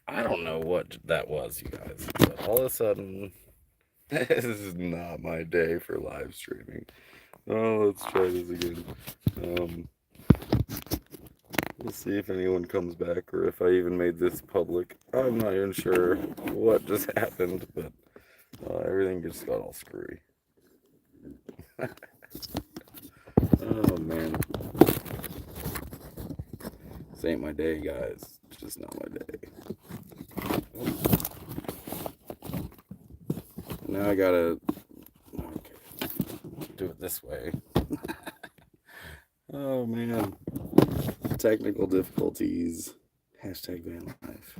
I don't know what that was, you guys, but all of a sudden, this is not my day for live streaming. Oh, let's try this again. Um, we'll see if anyone comes back or if I even made this public. I'm not even sure what just happened, but everything just got all screwy. Oh man, this ain't my day, guys. It's just not my day. Now I gotta do it this way. Oh man, technical difficulties. Hashtag van life.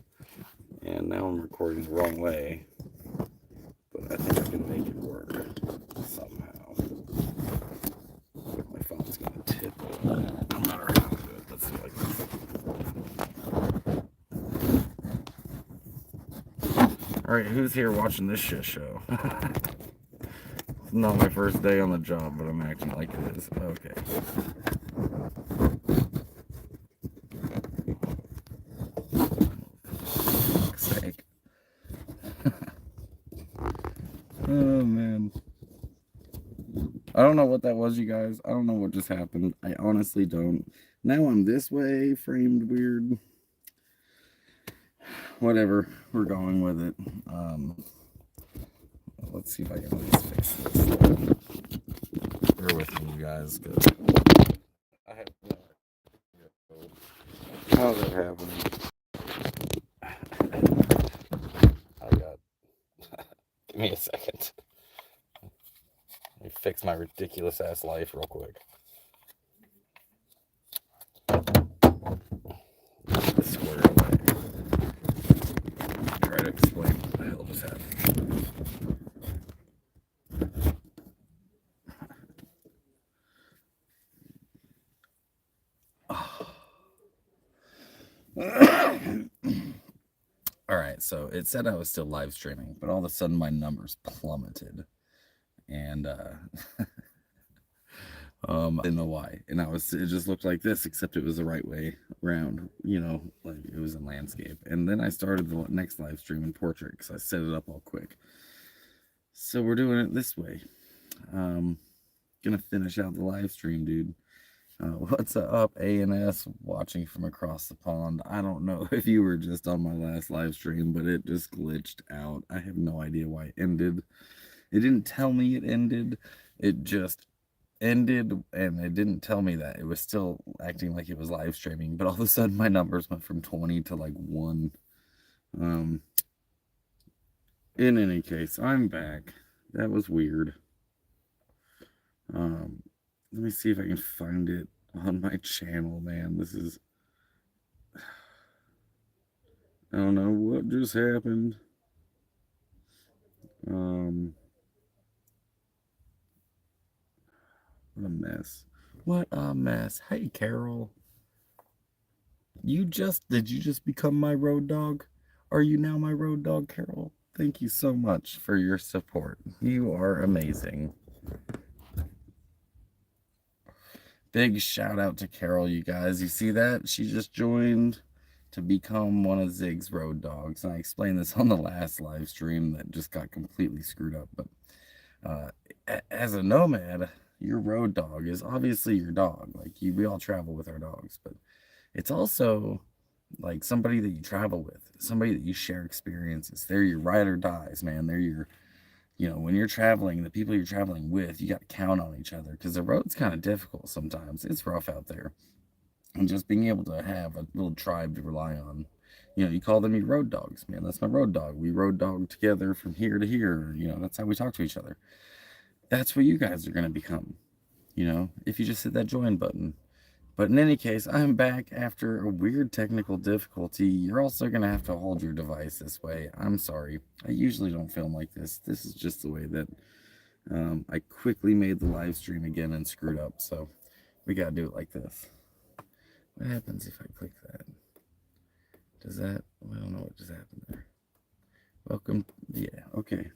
And now I'm recording the wrong way, but I think I can make it work somehow. My phone's gonna tip over, no matter how I do it. Let's do it like this. Alright, who's here watching this shit show? It's not my first day on the job, but I'm acting like it is. Okay. For fuck's sake. Oh man. I don't know what that was, you guys. I don't know what just happened. I honestly don't. Now I'm this way, framed weird. Whatever. We're going with it. Let's see if I can at least fix this. Bear with me, you guys, because I have no idea how that happened. I got. Give me a second. Let me fix my ridiculous ass life real quick. Get this squared away. Try to explain what the hell just happened. All right, so it said I was still live streaming, but all of a sudden my numbers plummeted, and I didn't know why. And it just looked like this, except it was the right way around, like it was in landscape. And then I started the next live stream in portrait because I set it up all quick. So we're doing it this way. Gonna finish out the live stream, dude. What's up, ANS, watching from across the pond? I don't know if you were just on my last live stream, but it just glitched out. I have no idea why it ended. It didn't tell me it ended. It just ended, and it didn't tell me that. It was still acting like it was live streaming, but all of a sudden my numbers went from 20 to like 1. In any case, I'm back. That was weird. Let me see if I can find it on my channel, man. This is... I don't know what just happened. What a mess. What a mess. Hey, Carol. Did you just become my road dog? Are you now my road dog, Carol? Thank you so much for your support. You are amazing. Big shout out to Carol, you guys. You see that? She just joined to become one of Zig's road dogs. And I explained this on the last live stream that just got completely screwed up. But as a nomad, your road dog is obviously your dog. Like, we all travel with our dogs, but it's also like somebody that you travel with, somebody that you share experiences. They're your ride or dies, man. They're your, when you're traveling, the people you're traveling with, you got to count on each other because the road's kind of difficult sometimes. It's rough out there. And just being able to have a little tribe to rely on. You call them your road dogs, man. That's my road dog. We road dog together from here to here. That's how we talk to each other. That's what you guys are going to become, if you just hit that join button. But in any case, I'm back after a weird technical difficulty. You're also going to have to hold your device this way. I'm sorry. I usually don't film like this. This is just the way that I quickly made the live stream again and screwed up. So we got to do it like this. What happens if I click that? Does that... I don't know what just happened there. Welcome. Yeah, okay.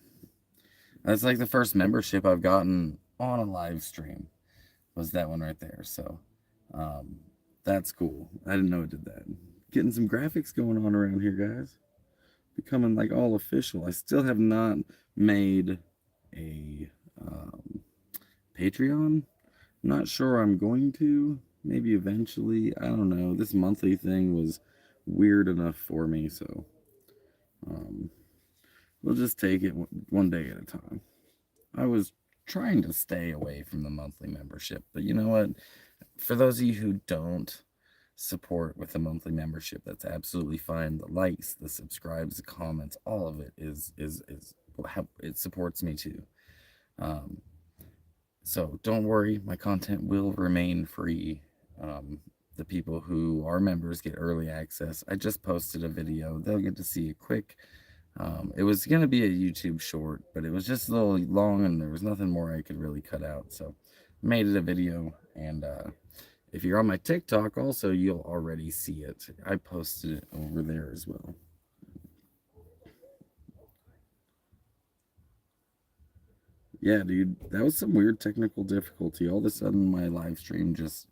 That's like the first membership I've gotten on a live stream. Was that one right there. So... that's cool. I didn't know it did that. Getting some graphics going on around here, guys. becoming like all official. I still have not made a Patreon. Not sure I'm going to. Maybe eventually. I don't know. This monthly thing was weird enough for me, so um, we'll just take it one day at a time. I was trying to stay away from the monthly membership, but you know what? For those of you who don't support with a monthly membership, that's absolutely fine. The likes, the subscribes, the comments, all of it is how it supports me too. Um, so don't worry, my content will remain free. The people who are members get early access. I just posted a video. They'll get to see a quick. It was going to be a YouTube short, but it was just a little long and there was nothing more I could really cut out. So made it a video. And if you're on my TikTok also, you'll already see it. I posted it over there as well. Yeah, dude, that was some weird technical difficulty. All of a sudden, my live stream just,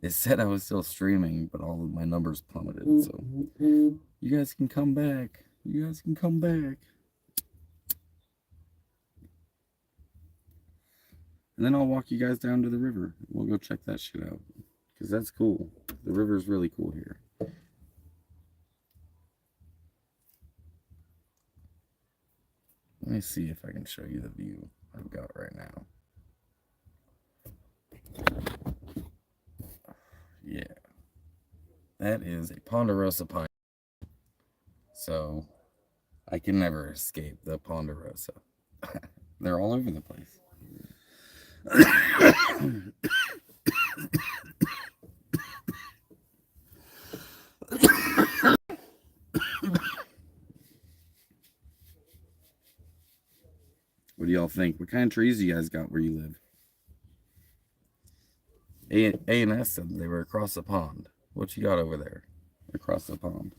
it said I was still streaming, but all of my numbers plummeted. So you guys can come back. You guys can come back. And then I'll walk you guys down to the river. We'll go check that shit out. Because that's cool. The river's really cool here. Let me see if I can show you the view I've got right now. Yeah. That is a Ponderosa pine. So I can never escape the Ponderosa. They're all over the place. What do y'all think? What kind of trees do you guys got where you live? A&S said they were across the pond. What you got over there across the pond?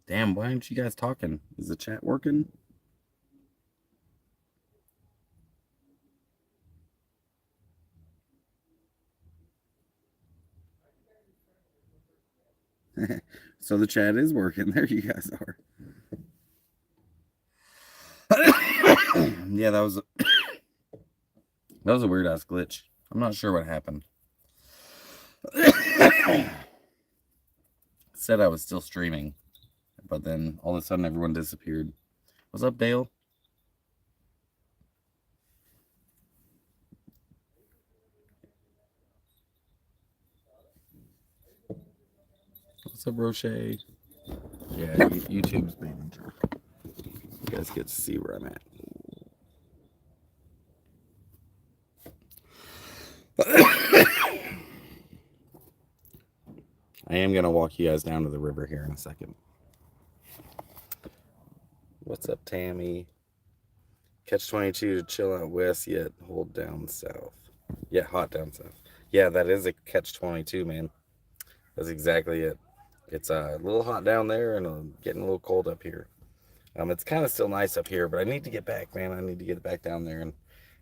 Damn, why aren't you guys talking? Is the chat working? So the chat is working. There you guys are. Yeah, that was a weird ass glitch. I'm not sure what happened. Said I was still streaming, but then all of a sudden everyone disappeared. What's up, Dale? What's up, Roche? Yeah, YouTube's being a jerk. You guys get to see where I'm at. I am going to walk you guys down to the river here in a second. What's up, Tammy? Catch 22 to chill out west, yet hold down south. Yeah, hot down south. Yeah, that is a catch 22, man. That's exactly it. It's a little hot down there and getting a little cold up here. It's kind of still nice up here, but I need to get back, man. I need to get back down there and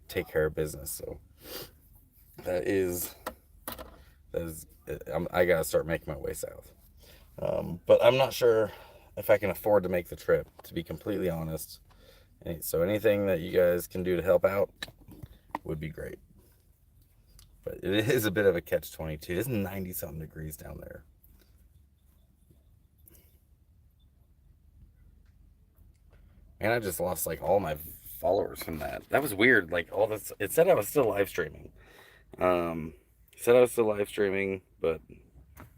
take care of business. So I gotta start making my way south. But I'm not sure if I can afford to make the trip, to be completely honest. So anything that you guys can do to help out would be great. But it is a bit of a catch-22. It's 90-something degrees down there. And I just lost like all my followers from that. That was weird. Like all this, it said I was still live streaming. Said I was still live streaming, but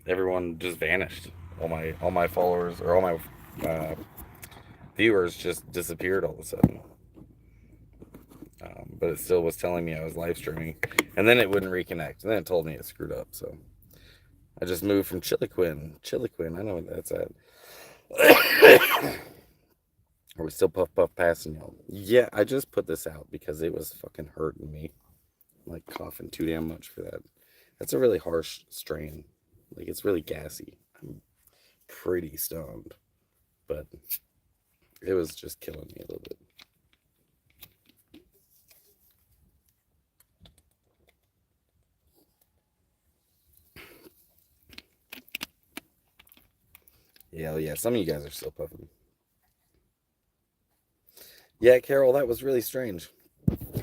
everyone just vanished. All my followers or all my viewers just disappeared all of a sudden. But it still was telling me I was live streaming, and then it wouldn't reconnect. And then it told me it screwed up. So I just moved from Chiloquin. I know what that's at. Are we still puff passing y'all? Yeah, I just put this out because it was fucking hurting me. I'm like coughing too damn much for that. That's a really harsh strain. Like, it's really gassy. I'm pretty stoned, but it was just killing me a little bit. Yeah, some of you guys are still puffing. Yeah, Carol, that was really strange.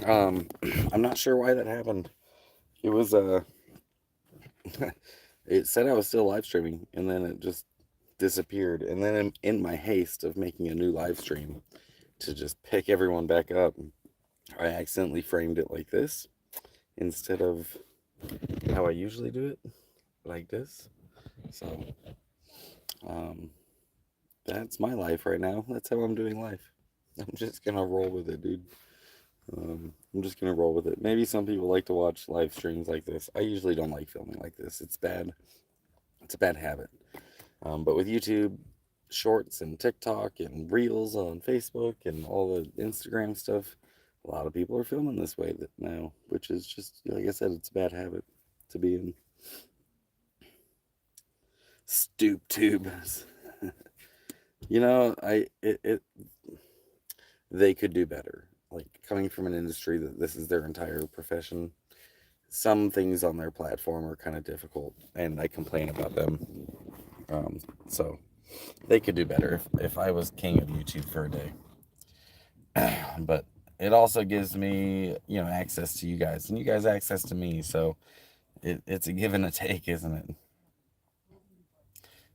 Um, I'm not sure why that happened. It was it said I was still live streaming, and then it just disappeared. And then in my haste of making a new live stream to just pick everyone back up, I accidentally framed it like this instead of how I usually do it, like this. So, um, that's my life right now. That's how I'm doing life. I'm just gonna roll with it, dude. I'm just gonna roll with it. Maybe some people like to watch live streams like this. I usually don't like filming like this. It's bad. It's a bad habit. But with YouTube Shorts and TikTok and Reels on Facebook and all the Instagram stuff, a lot of people are filming this way now, which is just, like I said, it's a bad habit to be in. Stoop tubes. You know, they could do better. Like, coming from an industry that this is their entire profession, some things on their platform are kind of difficult, and I complain about them. So they could do better if I was king of YouTube for a day. But it also gives me, access to you guys, and you guys access to me. So it's a give and a take, isn't it?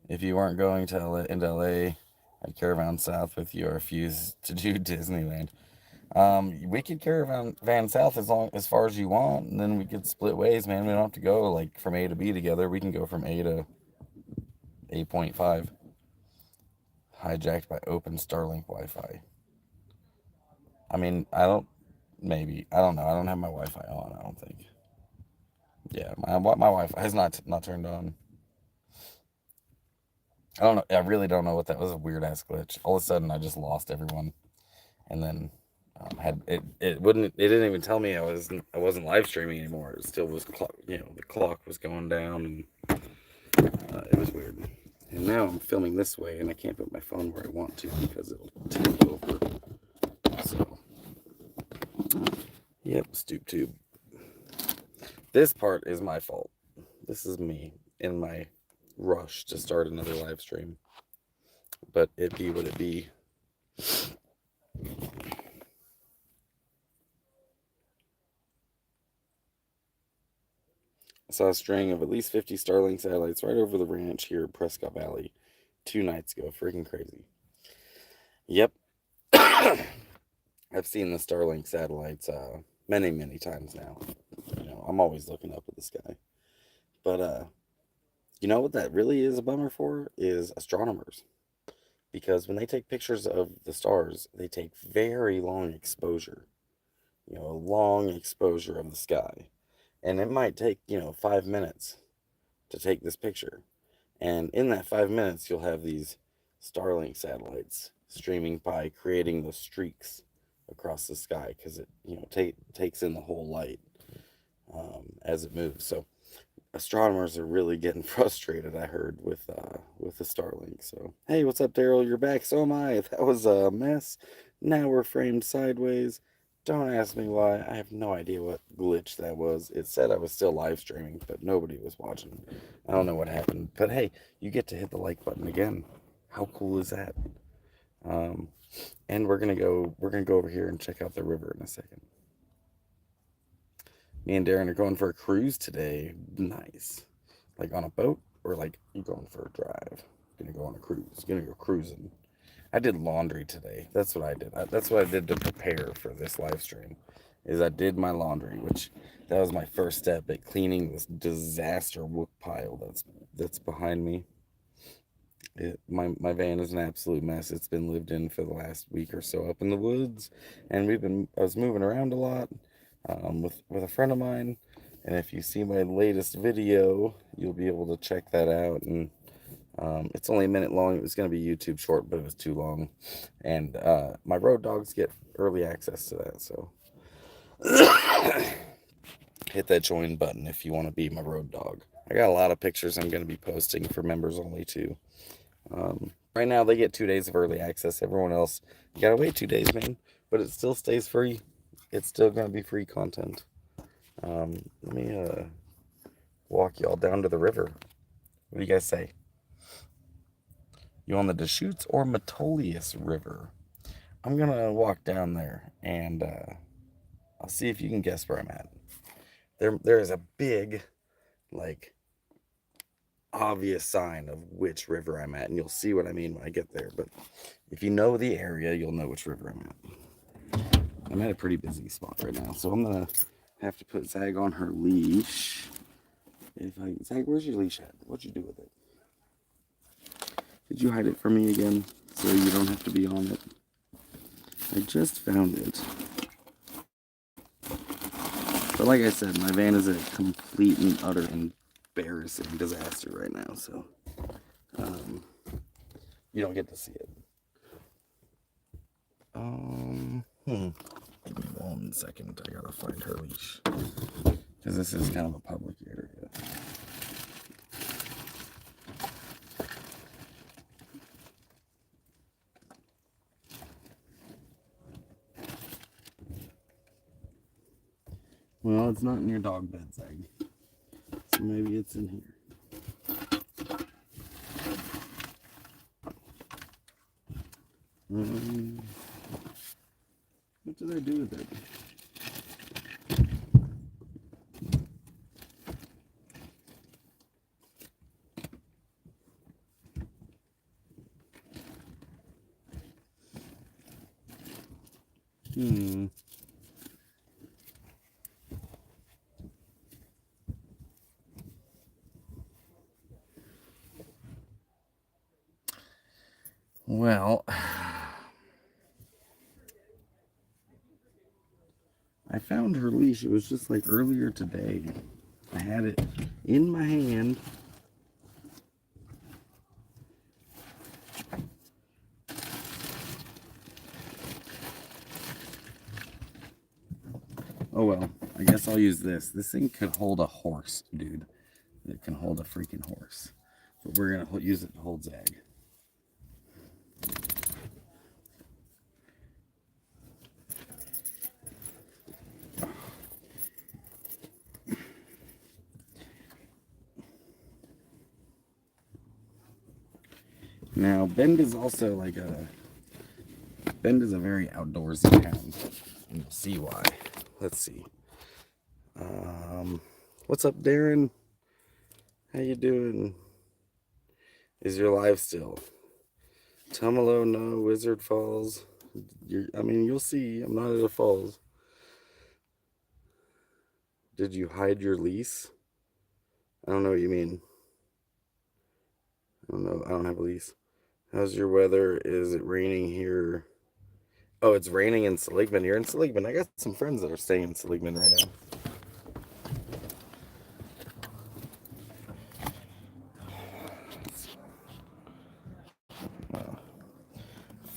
If you weren't going to into LA, I'd caravan south with you, or refuse to do Disneyland. We could caravan south as far as you want, and then we could split ways, man. We don't have to go like from A to B together. We can go from A to 8.5. Hijacked by open Starlink Wi-Fi. I mean, I don't. Maybe I don't know. I don't have my Wi-Fi on. I don't think. Yeah, my Wi-Fi is not turned on. I don't know. I really don't know what that was. A weird ass glitch. All of a sudden, I just lost everyone, and then had it. It wouldn't. It didn't even tell me I wasn't live streaming anymore. It still was. The clock was going down, and it was weird. And now I'm filming this way, and I can't put my phone where I want to because it'll tip over. So, yep, stoop tube. This part is my fault. This is me in my rush to start another live stream. But it be what it be. I saw a string of at least 50 Starlink satellites right over the ranch here in Prescott Valley 2 nights ago. Freaking crazy. Yep. I've seen the Starlink satellites many, many times now. I'm always looking up at the sky. But you know what that really is a bummer for? Is astronomers. Because when they take pictures of the stars, they take very long exposure. A long exposure of the sky. And it might take, 5 minutes to take this picture. And in that 5 minutes, you'll have these Starlink satellites streaming by, creating those streaks across the sky because it, takes in the whole light as it moves. So astronomers are really getting frustrated, I heard, with the Starlink. So, hey, what's up, Daryl? You're back. So am I. That was a mess. Now we're framed sideways. Don't ask me why. I have no idea what glitch that was. It said I was still live streaming, but nobody was watching. I don't know what happened. But hey, you get to hit the like button again. How cool is that? And we're gonna go over here and check out the river in a second. Me and Darren are going for a cruise today. Nice. Like on a boat, or like you going for a drive? Gonna go on a cruise. Gonna go cruising. I did laundry today. That's what I did. That's what I did to prepare for this live stream. Is I did my laundry, which that was my first step at cleaning this disaster wood pile that's behind me. My van is an absolute mess. It's been lived in for the last week or so up in the woods, and I was moving around a lot with a friend of mine. And if you see my latest video, you'll be able to check that out. And it's only a minute long. It was going to be YouTube short, but it was too long. And my road dogs get early access to that. So hit that join button if you want to be my road dog. I got a lot of pictures I'm going to be posting for members only too. Right now they get 2 days of early access. Everyone else, you gotta wait 2 days, man. But it still stays free. It's still gonna be free content. Let me walk y'all down to the river. What do you guys say? You on the Deschutes or Metolius River? I'm gonna walk down there and I'll see if you can guess where I'm at. There is a big, like, obvious sign of which river I'm at, and you'll see what I mean when I get there. But if you know the area, you'll know which river I'm at. I'm at a pretty busy spot right now, so I'm gonna have to put Zag on her leash. Zag, where's your leash at? What'd you do with it? Did you hide it from me again so you don't have to be on it? I just found it. But like I said, my van is a complete and utter embarrassing disaster right now, so you don't get to see it. Give me 1 second. I gotta find her leash because this is kind of a public area. Well, it's not in your dog bed, Zag. So maybe it's in here. What did I do with it? Well, I found her leash. It was just like earlier today. I had it in my hand. Oh well, I guess I'll use this. This thing could hold a horse, dude. It can hold a freaking horse. But we're going to use it to hold Zag. Now, Bend is also like Bend is a very outdoorsy town. And you'll see why. Let's see. What's up, Darren? How you doing? Is your live still? Tumalo, no. Wizard Falls. I mean, you'll see. I'm not at a falls. Did you hide your lease? I don't know what you mean. I don't know. I don't have a lease. How's your weather? Is it raining here? Oh, it's raining in Seligman. You're in Seligman. I got some friends that are staying in Seligman right now.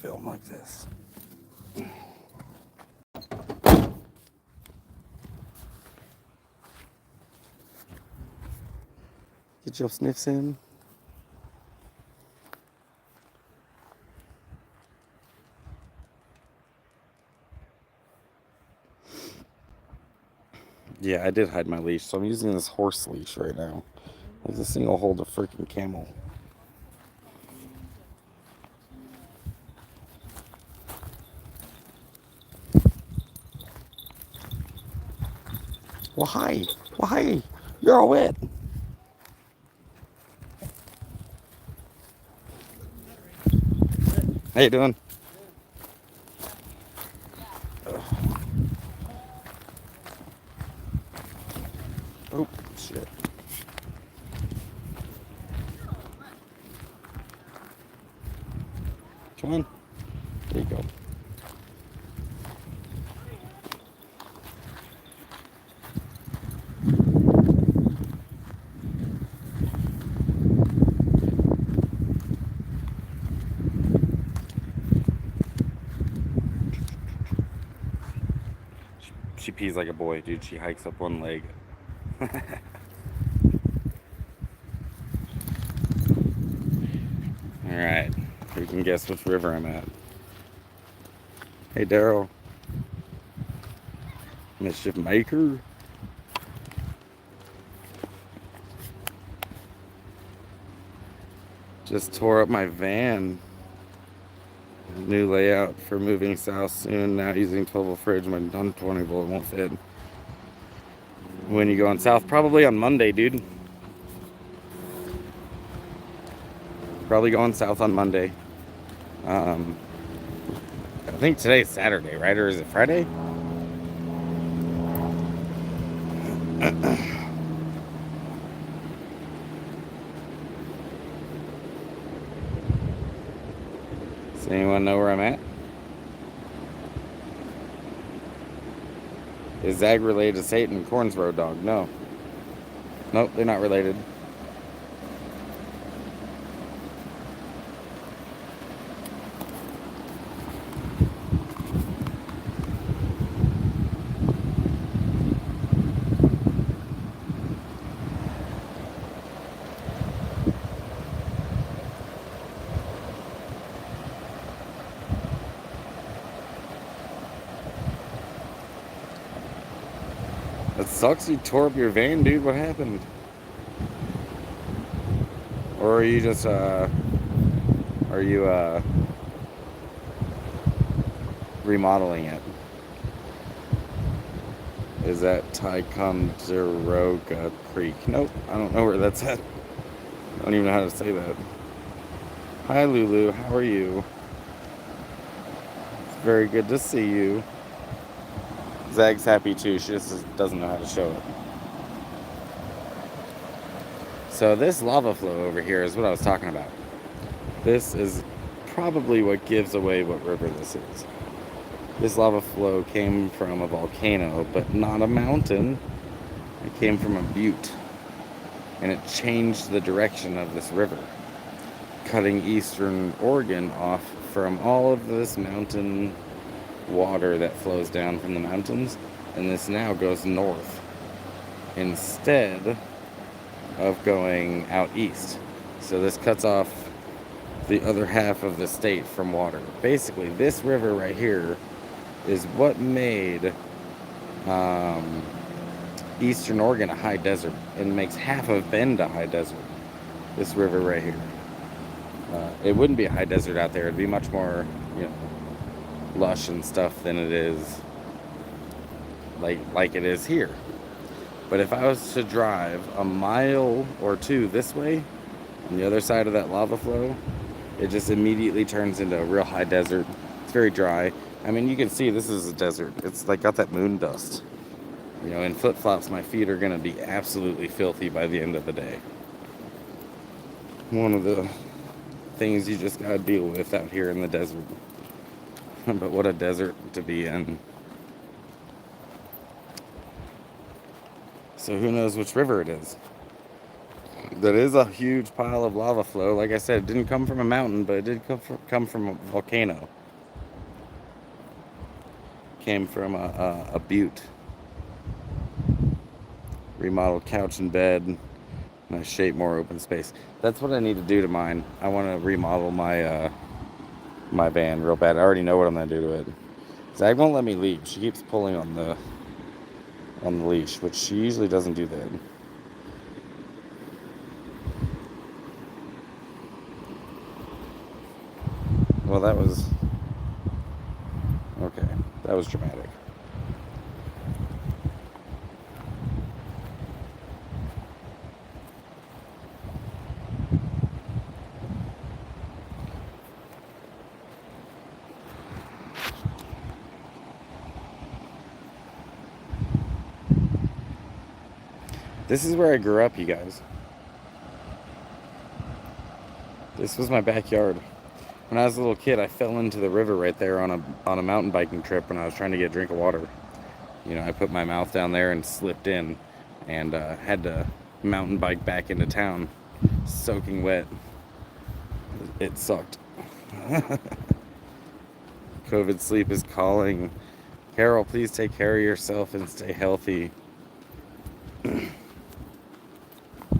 Film like this. Get your sniffs in. Yeah, I did hide my leash, so I'm using this horse leash right now. Like, this thing will hold a freaking camel. Well, hi. Well, hi. You're all wet. How you doing? Oh, shit. Come on. There you go. She pees like a boy, dude. She hikes up one leg. Alright, who can guess which river I'm at? Hey, Daryl. Mischief Maker. Just tore up my van. New layout for moving south soon. Now using 12-volt fridge. My 20-volt won't fit. When you going south? Probably on Monday, dude. Probably going south on Monday. I think today's Saturday, right? Or is it Friday? Does anyone know where I'm at? Is Zag related to Satan? Corn's road dog? No. Nope, they're not related. It sucks you tore up your van, dude. What happened? Or are you just, remodeling it? Is that Ticonderoga Creek? Nope, I don't know where that's at. I don't even know how to say that. Hi, Lulu. How are you? It's very good to see you. Zag's happy too. She just doesn't know how to show it. So this lava flow over here is what I was talking about. This is probably what gives away what river this is. This lava flow came from a volcano, but not a mountain. It came from a butte. And it changed the direction of this river, cutting eastern Oregon off from all of this mountain water that flows down from the mountains, and this now goes north instead of going out east. So this cuts off the other half of the state from water. Basically, this river right here is what made eastern Oregon a high desert, and makes half of Bend a high desert. This river right here. It wouldn't be a high desert out there. It'd be much more, lush and stuff than it is like it is here. But if I was to drive a mile or two this way, on the other side of that lava flow, it just immediately turns into a real high desert. It's very dry. I mean, you can see this is a desert. It's like got that moon dust. In flip-flops, my feet are going to be absolutely filthy by the end of the day. One of the things you just got to deal with out here in the desert. But what a desert to be in. So who knows which river it is? That is a huge pile of lava flow. Like I said, it didn't come from a mountain, but it did come from a volcano. Came from a butte. Remodeled couch and bed. Nice shape, more open space. That's what I need to do to mine. I want to remodel my my van real bad. I already know what I'm gonna do to it. Zag won't let me leave. She keeps pulling on the leash, which she usually doesn't do that. Well, that was okay. That was dramatic. This is where I grew up, you guys. This was my backyard. When I was a little kid, I fell into the river right there on a mountain biking trip when I was trying to get a drink of water. I put my mouth down there and slipped in, and had to mountain bike back into town, soaking wet. It sucked. COVID sleep is calling. Carol, please take care of yourself and stay healthy.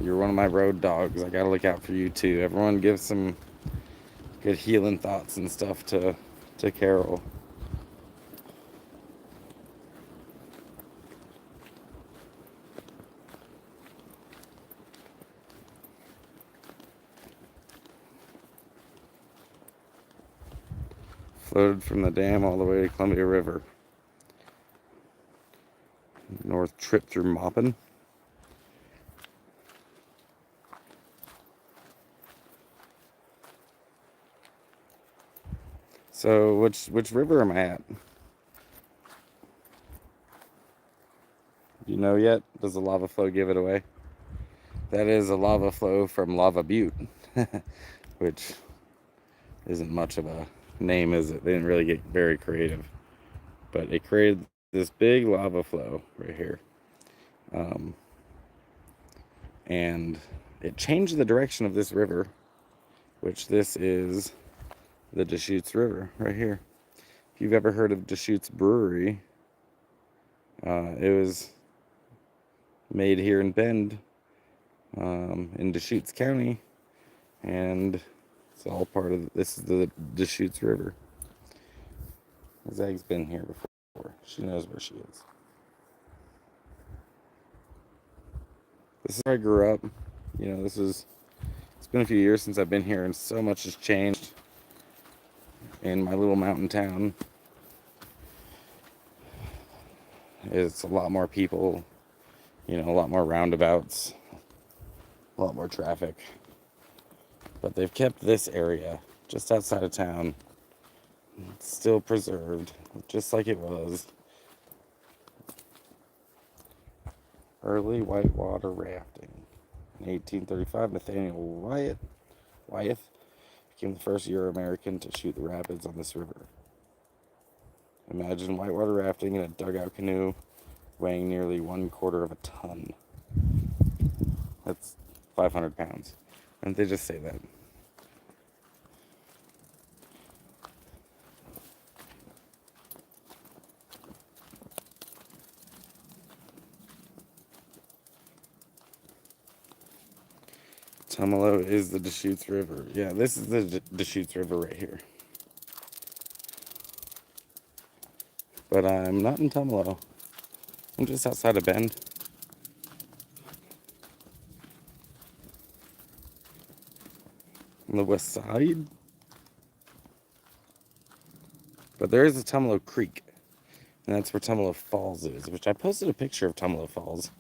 You're one of my road dogs. I gotta look out for you too. Everyone give some good healing thoughts and stuff to Carol. Floated from the dam all the way to Columbia River. North trip through Moppin. So which river am I at? Do you know yet? Does the lava flow give it away? That is a lava flow from Lava Butte, which isn't much of a name, is it? They didn't really get very creative, but it created this big lava flow right here, and it changed the direction of this river, which this is the Deschutes River right here. If you've ever heard of Deschutes Brewery, it was made here in Bend, in Deschutes County, and it's all part of, this is the Deschutes River. Zag's been here before. She knows where she is. This is where I grew up. You know, it's been a few years since I've been here, and so much has changed in my little mountain town. It's a lot more people, you know, a lot more roundabouts, a lot more traffic. But they've kept this area just outside of town still preserved, just like it was. Early whitewater rafting. In 1835, Nathaniel Wyeth became the first Euro-American to shoot the rapids on this river. Imagine whitewater rafting in a dugout canoe weighing nearly 1/4 of a ton. That's 500 pounds. And they just say that. Tumalo is the Deschutes River. Yeah, this is the Deschutes River right here. But I'm not in Tumalo. I'm just outside of Bend. On the west side. But there is a Tumalo Creek. And that's where Tumalo Falls is, which I posted a picture of Tumalo Falls.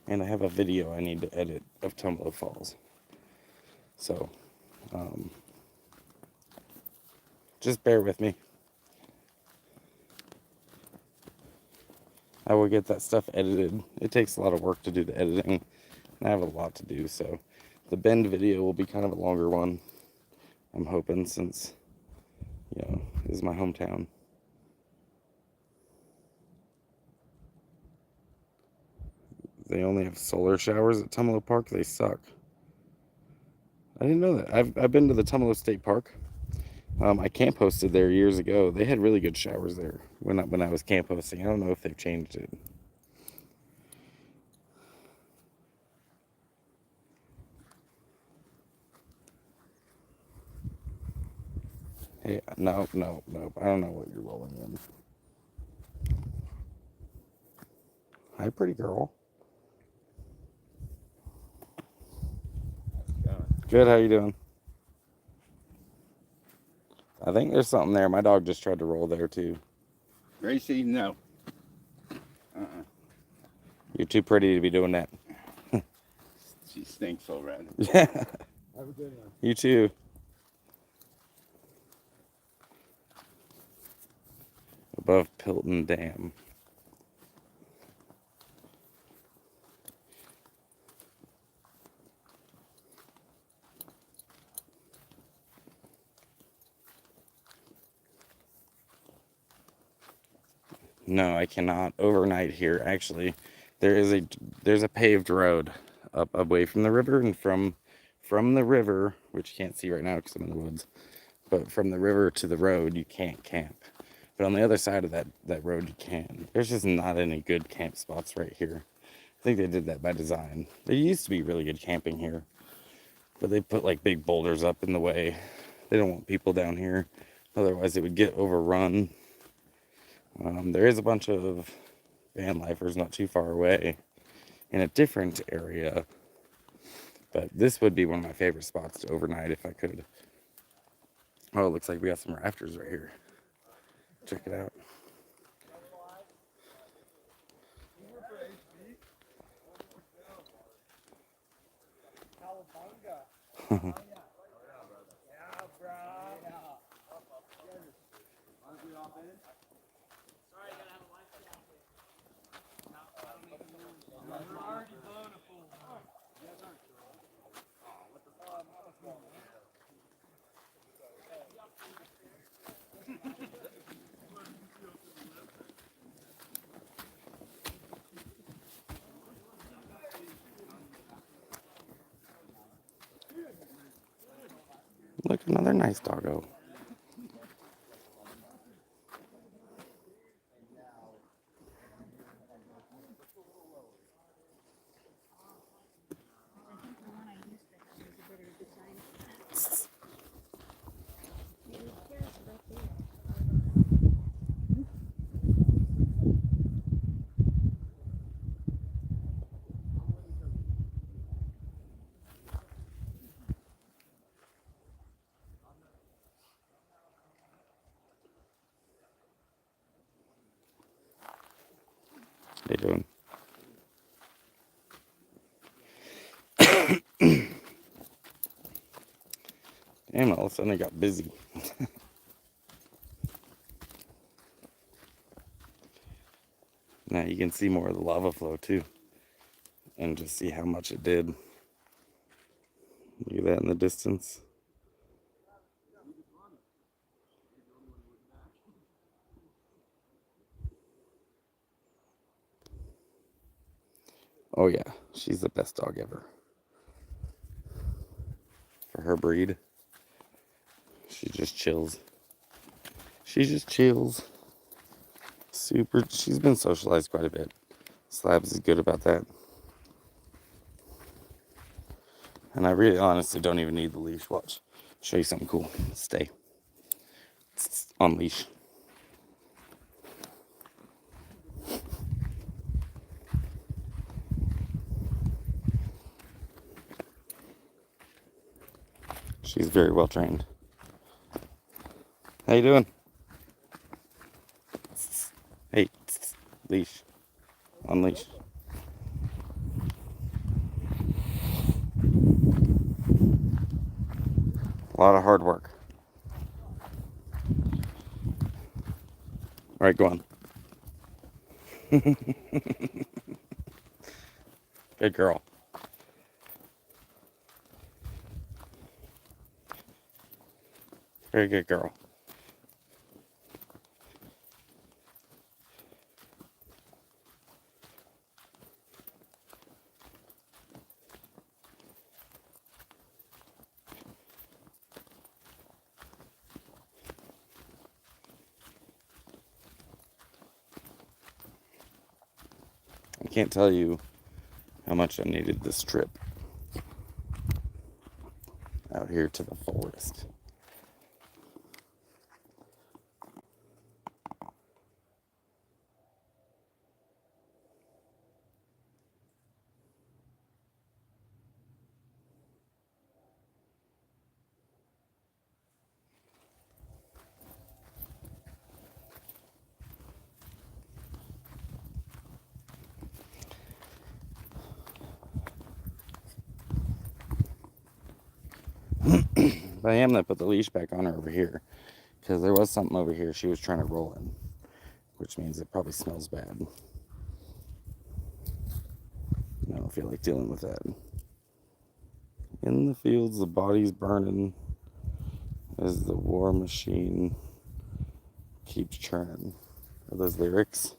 And I have a video I need to edit of Tumalo Falls. So, just bear with me. I will get that stuff edited. It takes a lot of work to do the editing, and I have a lot to do, so the Bend video will be kind of a longer one, I'm hoping, since, you know, this is my hometown. They only have solar showers at Tumalo Park. They suck. I didn't know that. I've been to the Tumalo State Park. I camp hosted there years ago. They had really good showers there when I was camp hosting. I don't know if they've changed it. Hey, no. I don't know what you're rolling in. Hi, pretty girl. Good, how you doing? I think there's something there. My dog just tried to roll there, too. Gracie, no. You're too pretty to be doing that. She stinks already. Yeah. Have a good one. You too. Above Pilton Dam. No, I cannot overnight here. Actually, there's a paved road up away from the river, and from the river, which you can't see right now because I'm in the woods, but from the river to the road you can't camp. But on the other side of that road you can. There's just not any good camp spots right here. I think they did that by design. There used to be really good camping here, but they put like big boulders up in the way They don't want people down here. Otherwise, it would get overrun. There is a bunch of van lifers not too far away in a different area. But this would be one of my favorite spots to overnight if I could. Oh, it looks like we got some rafters right here. Check it out. Look, another nice doggo. How you doing? Damn, all of a sudden it got busy. Now you can see more of the lava flow too. And just see how much it did. Look at that in the distance. Oh yeah, she's the best dog ever. For her breed, she just chills. She just chills. Super, she's been socialized quite a bit. Slabs is good about that. And I really honestly don't even need the leash. Watch. Show you something cool. Stay. On leash. She's very well trained. How you doing? Hey, leash. On leash. A lot of hard work. All right, go on. Good girl. Very good girl. I can't tell you how much I needed this trip out here to the forest. But I am going to put the leash back on her over here because there was something over here she was trying to roll in, which means it probably smells bad. I don't feel like dealing with that. In the fields, the body's burning as the war machine keeps churning. Are those lyrics?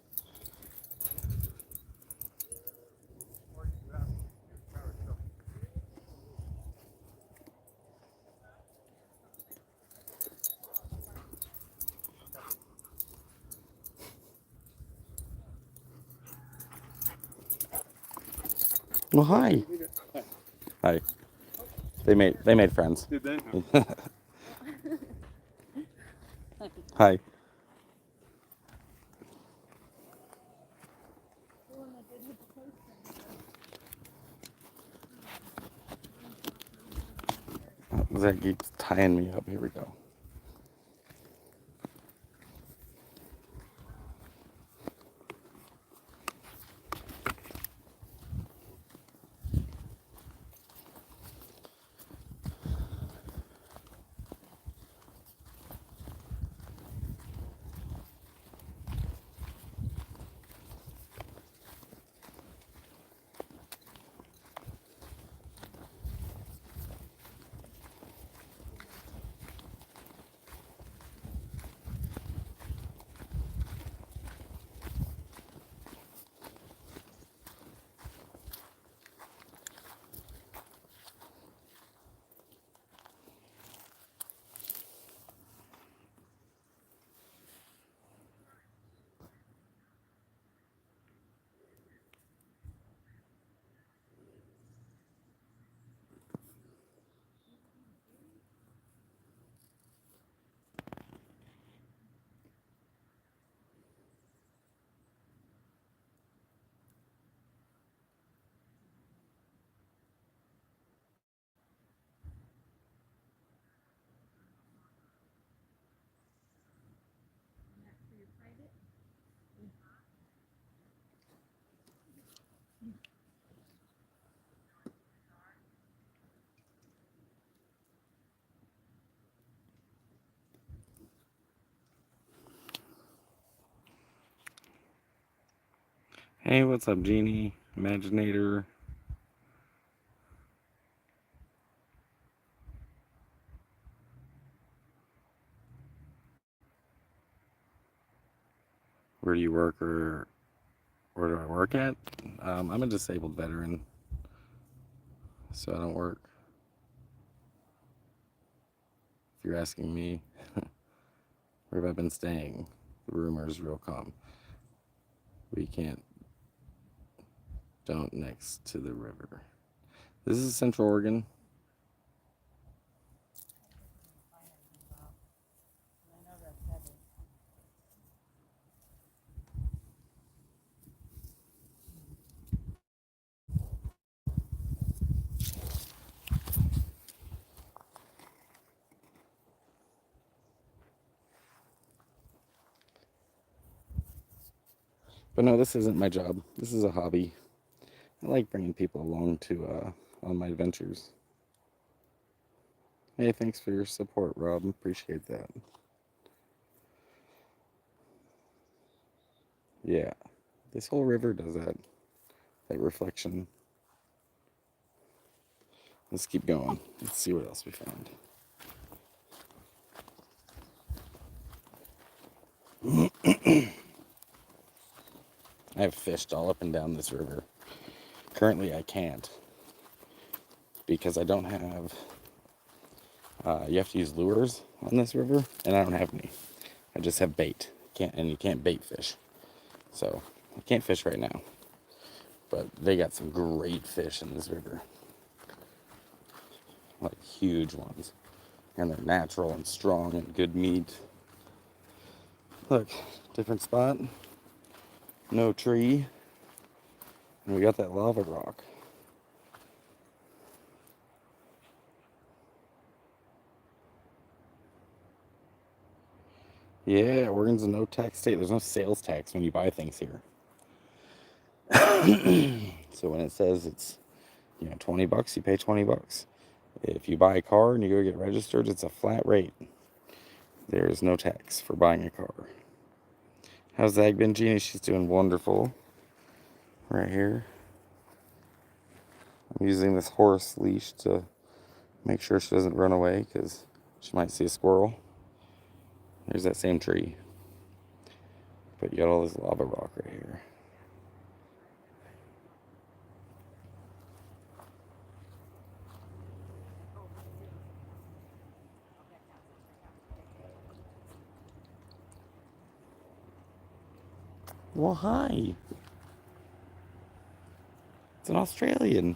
Well, hi. Hi. They made friends. Did they? Hi. That keeps tying me up. Here we go. Hey, what's up, Genie? Imaginator. Where do you work, or where do I work at? I'm a disabled veteran, so I don't work. If you're asking me, where have I been staying? The rumor's real calm. We don't next to the river. This is Central Oregon. But no, this isn't my job. This is a hobby. I like bringing people along to on my adventures. Hey, thanks for your support, Rob. Appreciate that. Yeah, this whole river does that reflection. Let's keep going. Let's see what else we found. I have fished all up and down this river. Currently, I can't because I don't have. You have to use lures on this river, and I don't have any. I just have bait. And you can't bait fish, so I can't fish right now. But they got some great fish in this river, like huge ones, and they're natural and strong and good meat. Look, different spot, no tree, and we got that lava rock. Yeah, Oregon's a no tax state. There's no sales tax when you buy things here. So when it says it's, 20 bucks, you pay 20 bucks. If you buy a car and you go get registered, it's a flat rate. There's no tax for buying a car. How's Zag been, Jeannie? She's doing wonderful. Right here. I'm using this horse leash to make sure she doesn't run away because she might see a squirrel. There's that same tree. But you got all this lava rock right here. Well, hi. It's an Australian.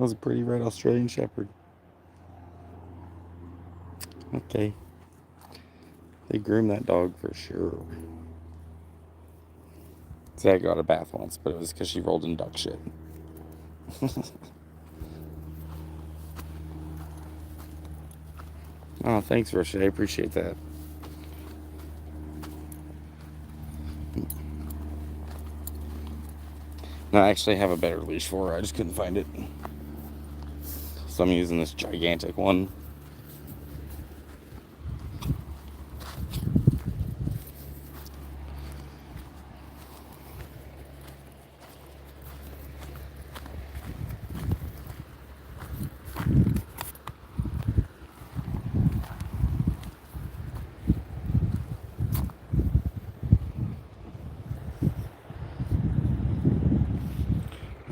was a pretty red Australian Shepherd. Okay. They groomed that dog for sure. Zach got a bath once, but it was because she rolled in duck shit. Oh, thanks, Roshi. I appreciate that. No, I actually have a better leash for her. I just couldn't find it. So I'm using this gigantic one.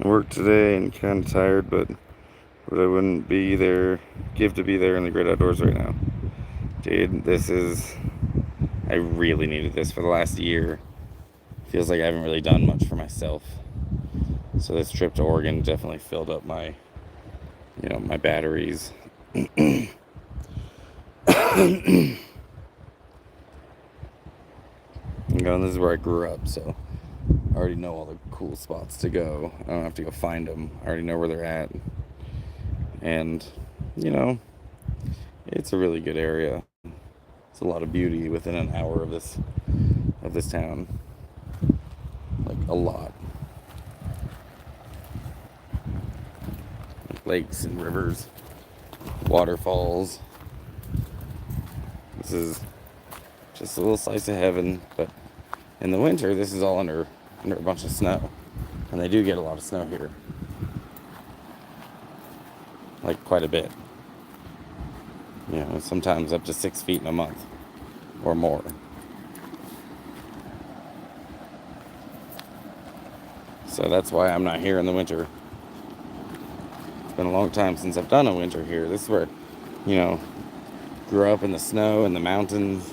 I worked today and kind of tired, but I wouldn't be there, give to be there in the great outdoors right now. Dude, I really needed this for the last year. Feels like I haven't really done much for myself. So this trip to Oregon definitely filled up my, my batteries. This is where I grew up, so I already know all the cool spots to go. I don't have to go find them. I already know where they're at. And, it's a really good area. It's a lot of beauty within an hour of this town. Like, a lot. Like lakes and rivers, waterfalls. This is just a little slice of heaven, but in the winter, this is all under a bunch of snow. And they do get a lot of snow here. Like, quite a bit. Sometimes up to 6 feet in a month or more. So that's why I'm not here in the winter. It's been a long time since I've done a winter here. This is where, grew up in the snow and the mountains.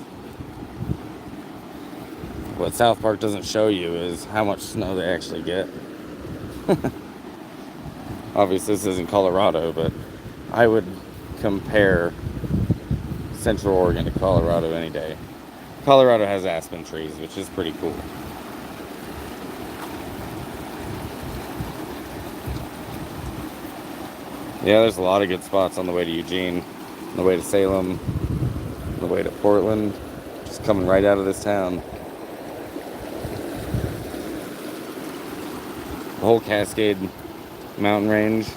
What South Park doesn't show you is how much snow they actually get. Obviously, this isn't Colorado, but I would compare Central Oregon to Colorado any day. Colorado has aspen trees, which is pretty cool. Yeah, there's a lot of good spots on the way to Eugene, on the way to Salem, on the way to Portland, just coming right out of this town. The whole Cascade mountain range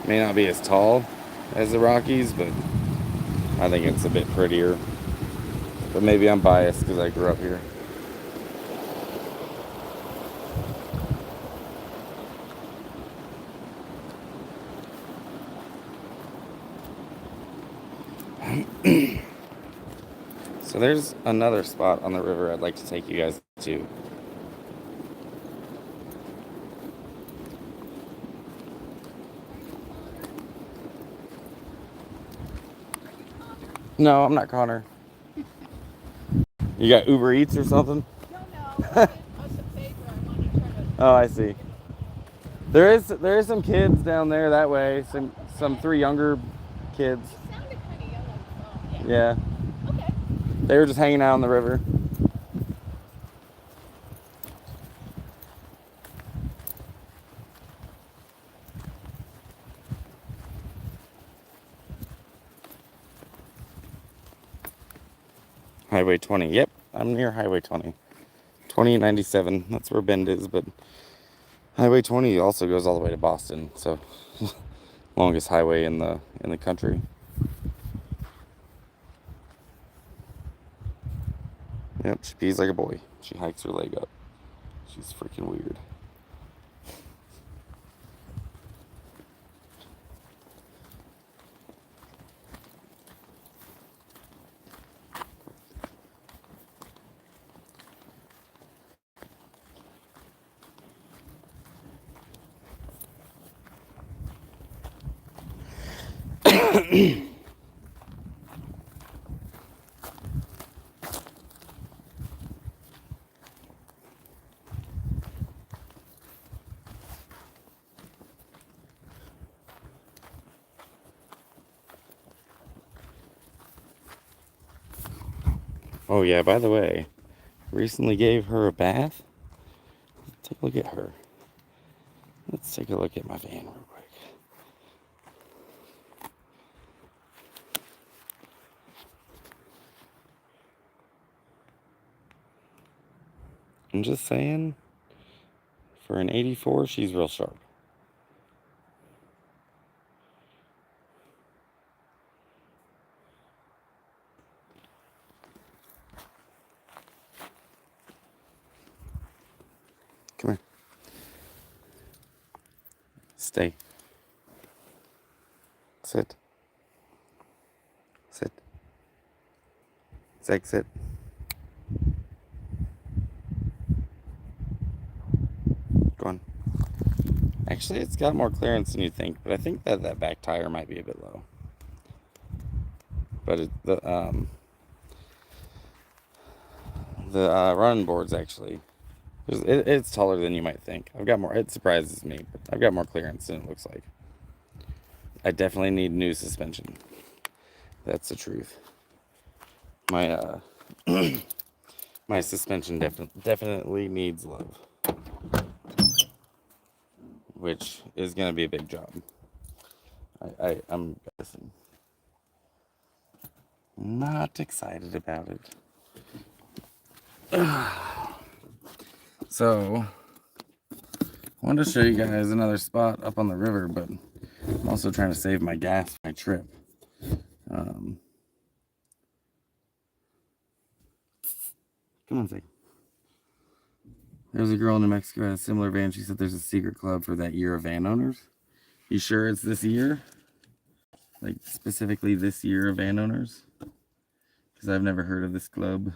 may not be as tall as the Rockies, but I think it's a bit prettier. But maybe I'm biased because I grew up here. So there's another spot on the river I'd like to take you guys to. No, I'm not Connor. You got Uber Eats or something? No. Oh, I see. There is some kids down there that way. Some 3 younger kids. He sounded kind of young on the phone. Yeah. Okay. They were just hanging out on the river. Highway 20. Yep, I'm near Highway 20. 2097. That's where Bend is, but Highway 20 also goes all the way to Boston. So longest highway in the country. Yep, she pees like a boy. She hikes her leg up. She's freaking weird. Oh yeah, by the way, recently gave her a bath. Take a look at her. Let's take a look at my van real quick. I'm just saying, for an 84, she's real sharp. Come here. Stay. Sit. Sit. Zeg, sit. Go on. Actually, it's got more clearance than you think, but I think that back tire might be a bit low. But the running board's actually, it's taller than you might think. I've got more. It surprises me, but I've got more clearance than it looks like. I definitely need new suspension. That's the truth. My my suspension definitely needs love, which is gonna be a big job. I'm guessing. Not excited about it. So, I wanted to show you guys another spot up on the river, but I'm also trying to save my gas for my trip. Come on, Zig. There's a girl in New Mexico who has a similar van. She said there's a secret club for that year of van owners. You sure it's this year? Like, specifically this year of van owners? Because I've never heard of this club.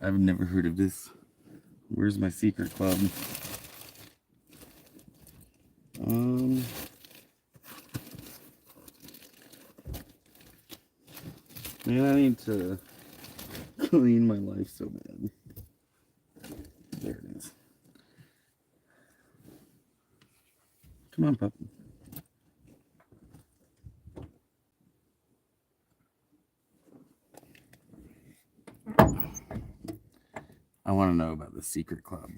I've never heard of this. Where's my secret club? Man, I need to clean my life so bad. There it is. Come on, pup. I want to know about the secret club.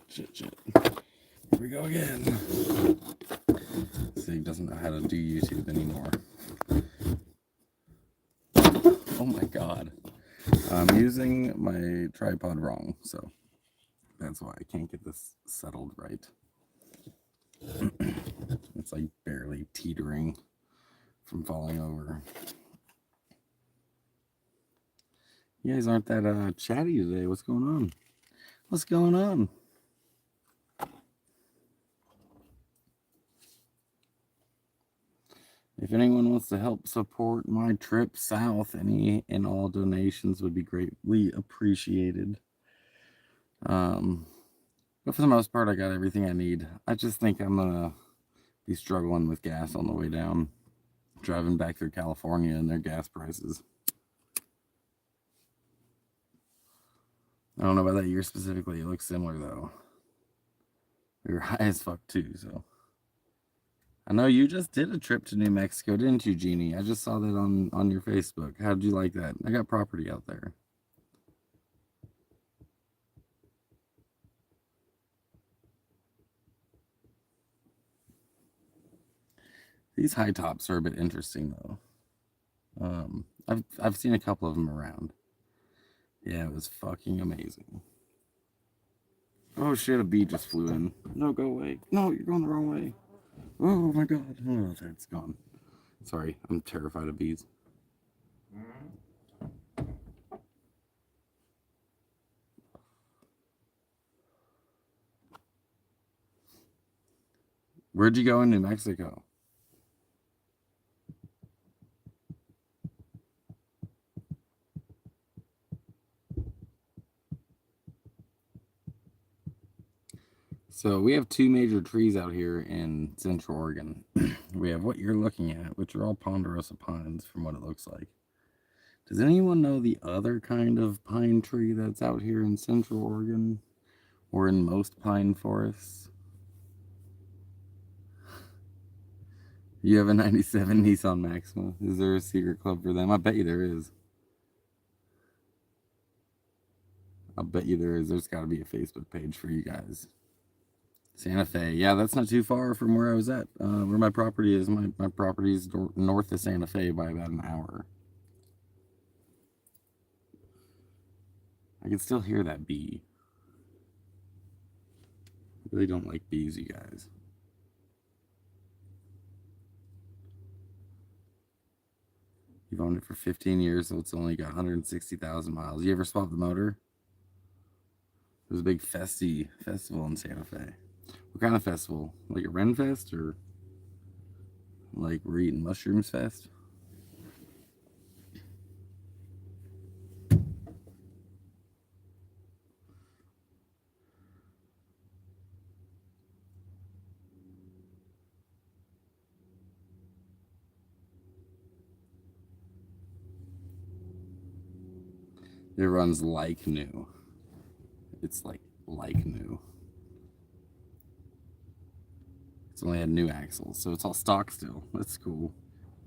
Shit. Here we go again. Sig doesn't know how to do YouTube anymore. Oh my god. I'm using my tripod wrong, so that's why I can't get this settled right. It's like barely teetering from falling over. You guys aren't that chatty today. What's going on? What's going on? If anyone wants to help support my trip south, any and all donations would be greatly appreciated. But for the most part, I got everything I need. I just think I'm gonna be struggling with gas on the way down, driving back through California and their gas prices. I don't know about that year specifically. It looks similar though. We were high as fuck too, so. I know you just did a trip to New Mexico, didn't you, Jeannie? I just saw that on your Facebook. How'd you like that? I got property out there. These high tops are a bit interesting though. I've seen a couple of them around. Yeah, it was fucking amazing. Oh shit, a bee just flew in. No, go away. No, you're going the wrong way. Oh my god. Oh, there it's gone. Sorry, I'm terrified of bees. Where'd you go in New Mexico? So we have two major trees out here in Central Oregon. We have what you're looking at, which are all Ponderosa pines from what it looks like. Does anyone know the other kind of pine tree that's out here in Central Oregon or in most pine forests? You have a 97 Nissan Maxima. Is there a secret club for them? I bet you there is. I'll bet you there is. There's got to be a Facebook page for you guys. Santa Fe. Yeah, that's not too far from where I was at. Where my property is. My property is north of Santa Fe by about an hour. I can still hear that bee. I really don't like bees, you guys. You've owned it for 15 years, so it's only got 160,000 miles. You ever swap the motor? There's a big festival in Santa Fe. What kind of festival? Like a Ren Fest or like we're eating mushrooms fest? It runs like new. It's like new. It's only had new axles, so it's all stock still. That's cool.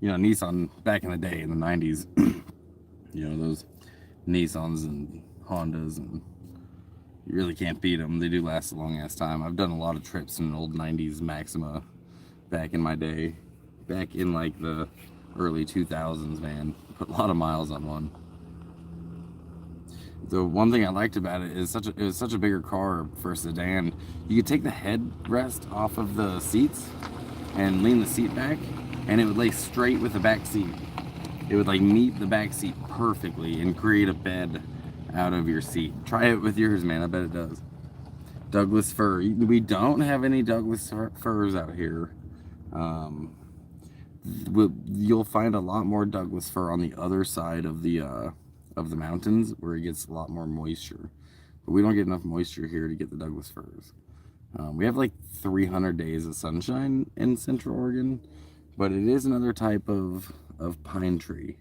You know, Nissan back in the day in the 90s, you know, those Nissans and Hondas, and you really can't beat them. They do last a long ass time. I've done a lot of trips in an old 90s Maxima back in my day. Back in like the early 2000s, man. Put a lot of miles on one. The one thing I liked about it is it was such a bigger car for a sedan. You could take the headrest off of the seats and lean the seat back, and it would lay straight with the back seat. It would like meet the back seat perfectly and create a bed out of your seat. Try it with yours, man. I bet it does. Douglas fir. We don't have any Douglas firs out here. You'll find a lot more Douglas fir on the other side of the mountains where it gets a lot more moisture, but we don't get enough moisture here to get the Douglas firs. We have like 300 days of sunshine in Central Oregon, but it is another type of pine tree.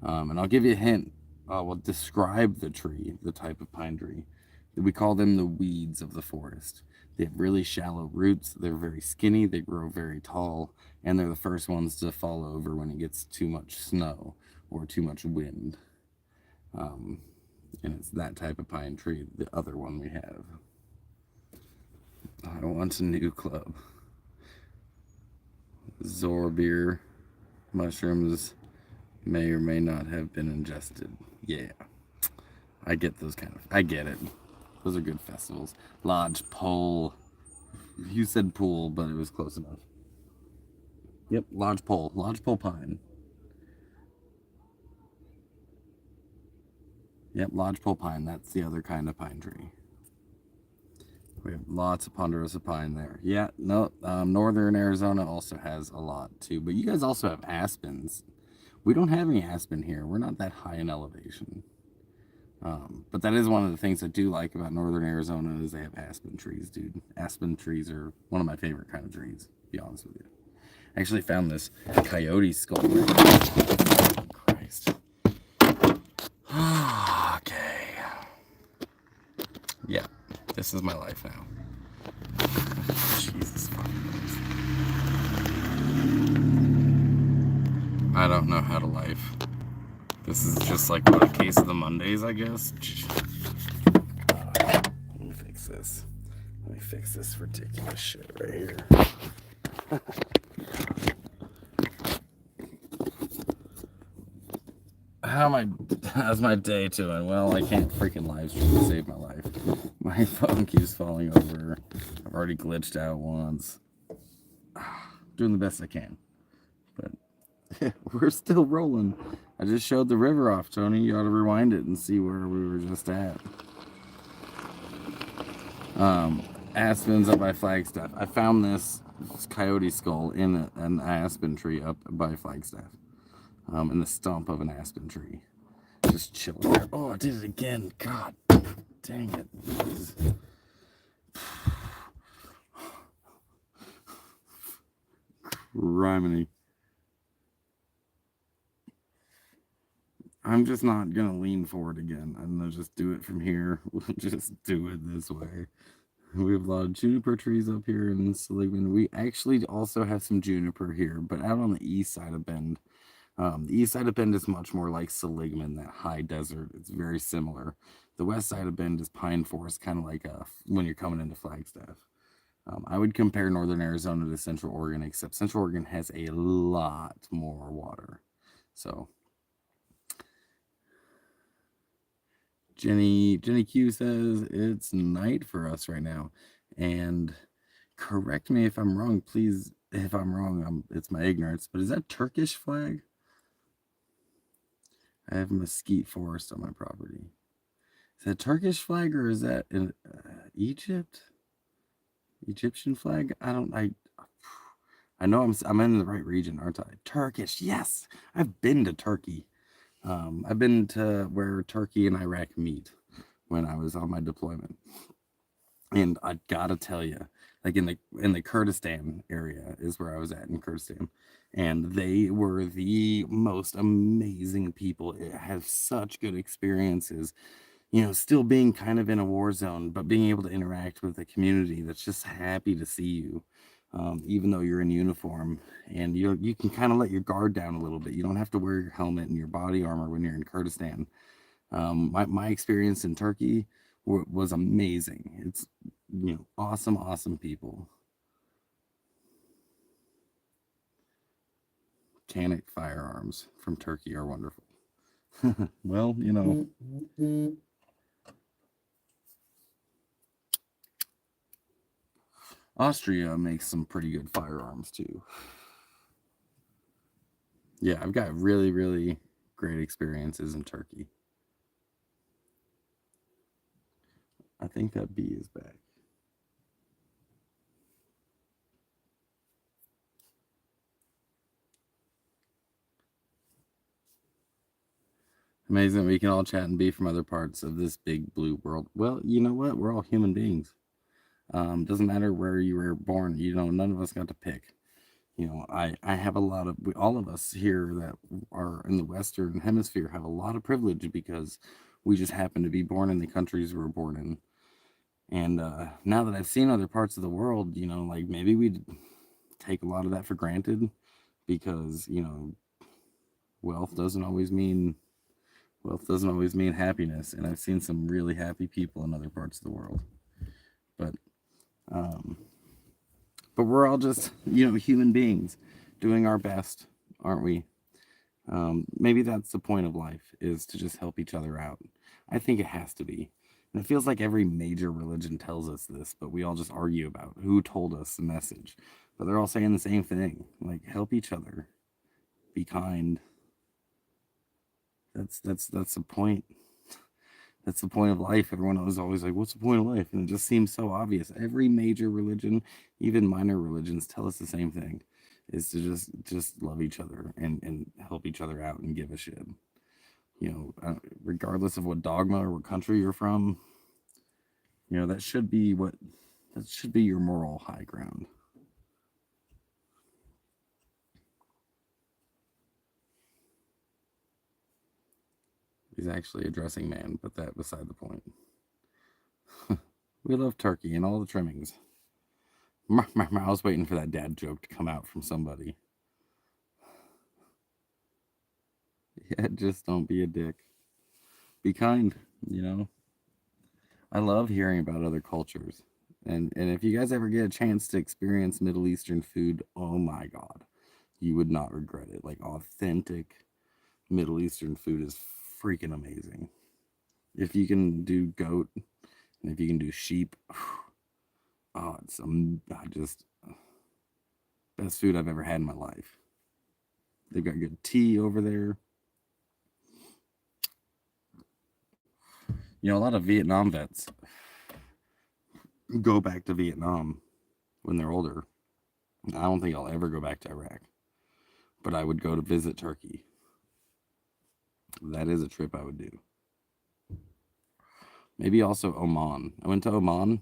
And I'll give you a hint. We'll describe the tree, the type of pine tree. We call them the weeds of the forest. They have really shallow roots. They're very skinny. They grow very tall, and they're the first ones to fall over when it gets too much snow or too much wind. And it's that type of pine tree, the other one we have. I want a new club. Zorbeer mushrooms may or may not have been ingested. Yeah, I get those I get it. Those are good festivals. Lodge Pole. You said pool, but it was close enough. Yep, Lodge Pole pine. Yep, lodgepole pine. That's the other kind of pine tree. We have lots of Ponderosa pine there. Yeah, no, northern Arizona also has a lot too. But you guys also have aspens. We don't have any aspen here. We're not that high in elevation. But that is one of the things I do like about northern Arizona is they have aspen trees, dude. Aspen trees are one of my favorite kind of trees, to be honest with you. I actually found this coyote skull. Christ. Okay. Yeah, this is my life now. Jesus fucking Christ. I don't know how to life. This is just like what, a case of the Mondays, I guess. Let me fix this. Let me fix this ridiculous shit right here. How's my day doing? Well, I can't freaking live stream to save my life. My phone keeps falling over. I've already glitched out once. Doing the best I can. But we're still rolling. I just showed the river off, Tony. You ought to rewind it and see where we were just at. Aspens up by Flagstaff. I found this coyote skull in an aspen tree up by Flagstaff. In the stump of an aspen tree. Just chilling there. Oh, I did it again. God dang it. Rhymony. I'm just not gonna lean forward again. I'm gonna just do it from here. We'll just do it this way. We have a lot of juniper trees up here in Seligman. We actually also have some juniper here, but out on the east side of Bend. The east side of Bend is much more like Seligman, that high desert. It's very similar. The west side of Bend is pine forest, kind of like when you're coming into Flagstaff. I would compare northern Arizona to Central Oregon, except Central Oregon has a lot more water. So Jenny Q says it's night for us right now, and correct me if I'm wrong, please. If I'm wrong, it's my ignorance. But is that Turkish flag? I have mesquite forest on my property. Is that Turkish flag or is that in Egypt? Egyptian flag? I know I'm in the right region, aren't I? Turkish, yes. I've been to Turkey. I've been to where Turkey and Iraq meet when I was on my deployment. And I gotta tell you, like in the Kurdistan area is where I was at in Kurdistan, and they were the most amazing people. It has such good experiences, still being kind of in a war zone, but being able to interact with a community that's just happy to see you, even though you're in uniform, and you can kind of let your guard down a little bit. You don't have to wear your helmet and your body armor when you're in Kurdistan. My experience in Turkey was amazing. It's awesome people. Canic firearms from Turkey are wonderful. Well, Austria makes some pretty good firearms too. Yeah, I've got really, really great experiences in Turkey. I think that bee is back. Amazing that we can all chat and be from other parts of this big blue world. Well, you know what? We're all human beings. Doesn't matter where you were born. None of us got to pick. I have all of us here that are in the Western Hemisphere have a lot of privilege because we just happen to be born in the countries we were born in. And now that I've seen other parts of the world, like maybe we take a lot of that for granted because, wealth doesn't always mean happiness. And I've seen some really happy people in other parts of the world. But we're all just, human beings doing our best, aren't we? Maybe that's the point of life, is to just help each other out. I think it has to be. And it feels like every major religion tells us this, but we all just argue about who told us the message. But they're all saying the same thing, like help each other, be kind. That's the point. That's the point of life. Everyone was always like, what's the point of life? And it just seems so obvious. Every major religion, even minor religions, tell us the same thing, is to just love each other and help each other out and give a shit. Regardless of what dogma or what country you're from, that should be your moral high ground. He's actually a dressing man, but that beside the point. We love turkey and all the trimmings. I was waiting for that dad joke to come out from somebody. Yeah, just don't be a dick. Be kind, I love hearing about other cultures. And if you guys ever get a chance to experience Middle Eastern food, oh my God, you would not regret it. Like authentic Middle Eastern food is freaking amazing. If you can do goat and if you can do sheep, it's best food I've ever had in my life. They've got good tea over there. A lot of Vietnam vets go back to Vietnam when they're older. I don't think I'll ever go back to Iraq, but I would go to visit Turkey. That is a trip I would do. Maybe also Oman. I went to Oman,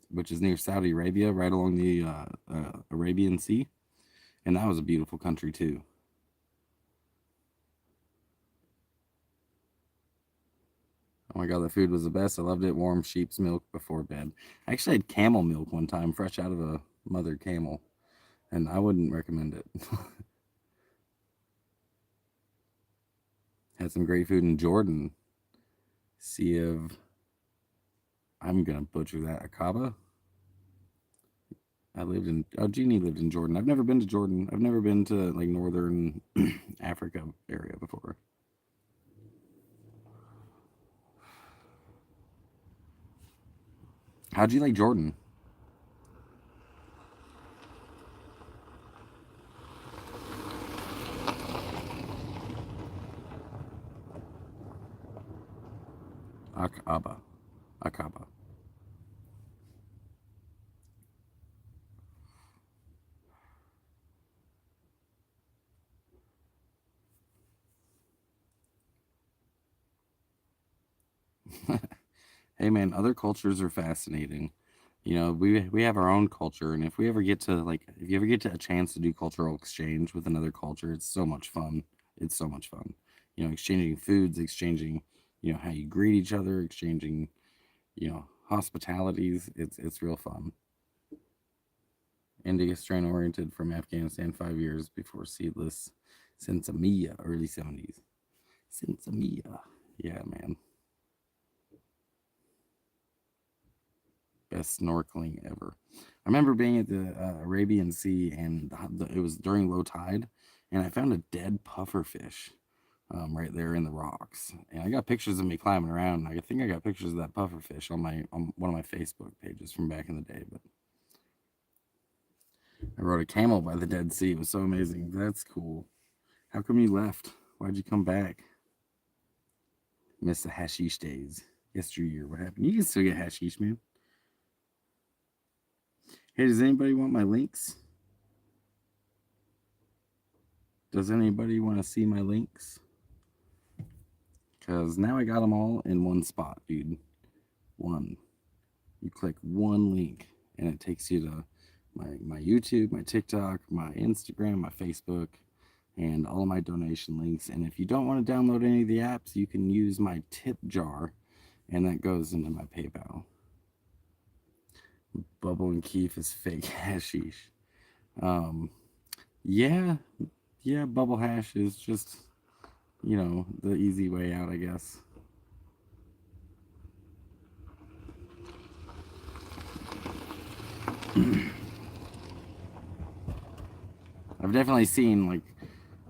which is near Saudi Arabia, right along the Arabian Sea. And that was a beautiful country too. Oh my god, the food was the best. I loved it. Warm sheep's milk before bed. I actually had camel milk one time, fresh out of a mother camel, and I wouldn't recommend it. Had some great food in Jordan. Sea of, I'm gonna butcher that, Akaba. I lived in, oh, Jeannie lived in Jordan. I've never been to Jordan. I've never been to like northern Africa area before. How'd you like Jordan? Akaba. Akaba. Hey man, other cultures are fascinating. You know, we have our own culture, and if we ever get to like, if you ever get to a chance to do cultural exchange with another culture, it's so much fun. It's so much fun. You know, exchanging foods, exchanging, you know, how you greet each other, exchanging, you know, hospitalities. It's real fun. India strain oriented from Afghanistan 5 years before seedless Sensamia, early 70s. Sensamia. Yeah, man. Best snorkeling ever. I remember being at the Arabian Sea, and it was during low tide, and I found a dead puffer fish right there in the rocks. And I got pictures of me climbing around. I think I got pictures of that puffer fish on one of my Facebook pages from back in the day. But I rode a camel by the Dead Sea. It was so amazing. That's cool. How come you left? Why'd you come back? Miss the hashish days. Yesteryear. What happened? You can still get hashish, man. Hey, does anybody want my links? Does anybody want to see my links? Because now I got them all in one spot, dude. One. You click one link, and it takes you to my YouTube, my TikTok, my Instagram, my Facebook, and all of my donation links. And if you don't want to download any of the apps, you can use my tip jar, and that goes into my PayPal. Bubble and Keef is fake hashish. Yeah, yeah, bubble hash is just, you know, the easy way out, I guess. I've definitely seen like,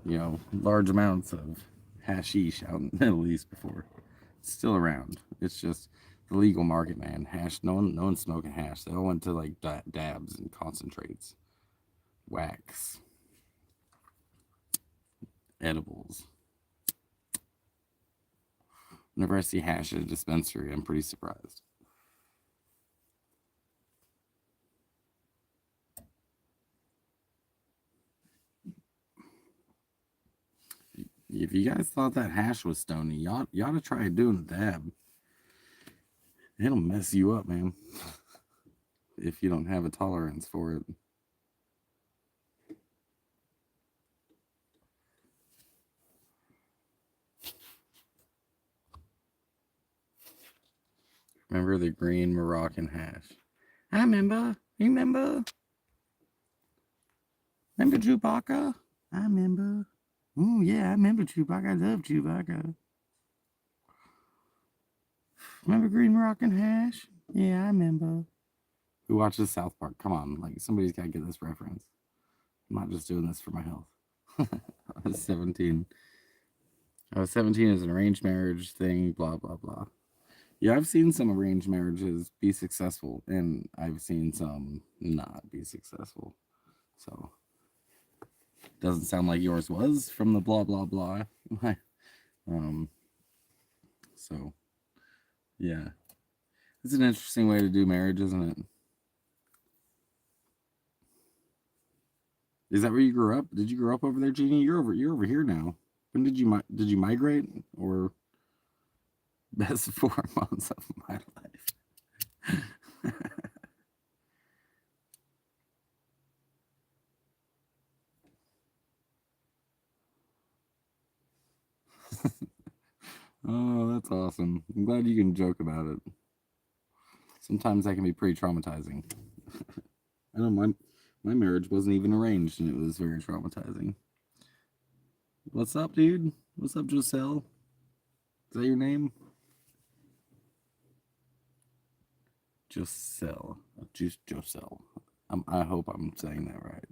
you know, large amounts of hashish out in the Middle East before. It's still around. It's just the legal market, man. Hash. No one's smoking hash. They all went to like dabs and concentrates, wax, edibles. Whenever I see hash at a dispensary, I'm pretty surprised. If you guys thought that hash was stony, you ought to try doing a dab. It'll mess you up, man. If you don't have a tolerance for it. Remember the green Moroccan hash? I remember. Remember? Remember Chewbacca? I remember. Oh, yeah, I remember Chewbacca. I love Chewbacca. Remember green Moroccan hash? Yeah, I remember. Who watches South Park? Come on, like somebody's got to get this reference. I'm not just doing this for my health. I was 17. I was 17 as an arranged marriage thing, blah, blah, blah. Yeah, I've seen some arranged marriages be successful, and I've seen some not be successful. So, doesn't sound like yours was from the blah, blah, blah. um, so, yeah. It's an interesting way to do marriage, isn't it? Is that where you grew up? Did you grow up over there, Jeannie? You're over here now. When did you migrate, or best 4 months of my life? Oh, that's awesome. I'm glad you can joke about it. Sometimes that can be pretty traumatizing. I know my marriage wasn't even arranged and it was very traumatizing. What's up, dude? What's up, Giselle? Is that your name? Giselle. Giselle. I hope I'm saying that right.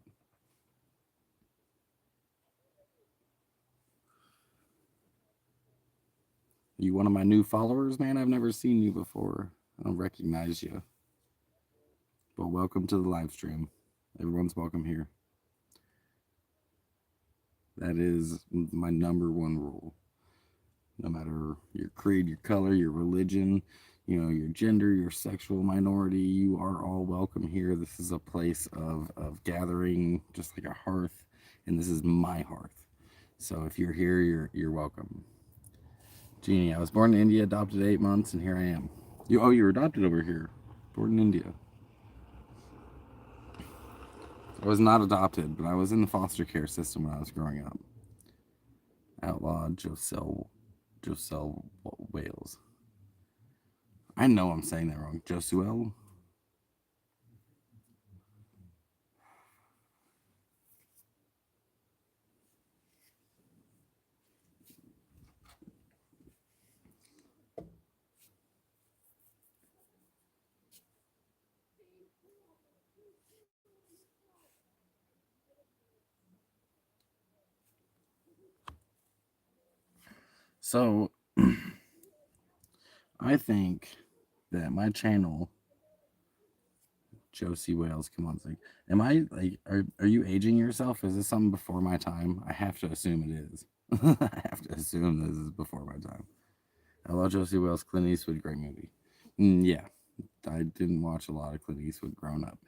You one of my new followers, man? I've never seen you before. I don't recognize you. But welcome to the live stream. Everyone's welcome here. That is my number one rule. No matter your creed, your color, your religion, your gender, your sexual minority, you are all welcome here. This is a place of gathering, just like a hearth, and this is my hearth. So if you're here, you're welcome. Jeannie, I was born in India, adopted at 8 months, and here I am. You were adopted over here, born in India. I was not adopted, but I was in the foster care system when I was growing up. Outlaw Josel Wales. I know I'm saying that wrong. Josuel? So, I think that my channel, Josie Wales, come on, am I like, are you aging yourself? Is this something before my time? I have to assume it is. I have to assume this is before my time. I love Josie Wales, Clint Eastwood, great movie. Yeah, I didn't watch a lot of Clint Eastwood growing up.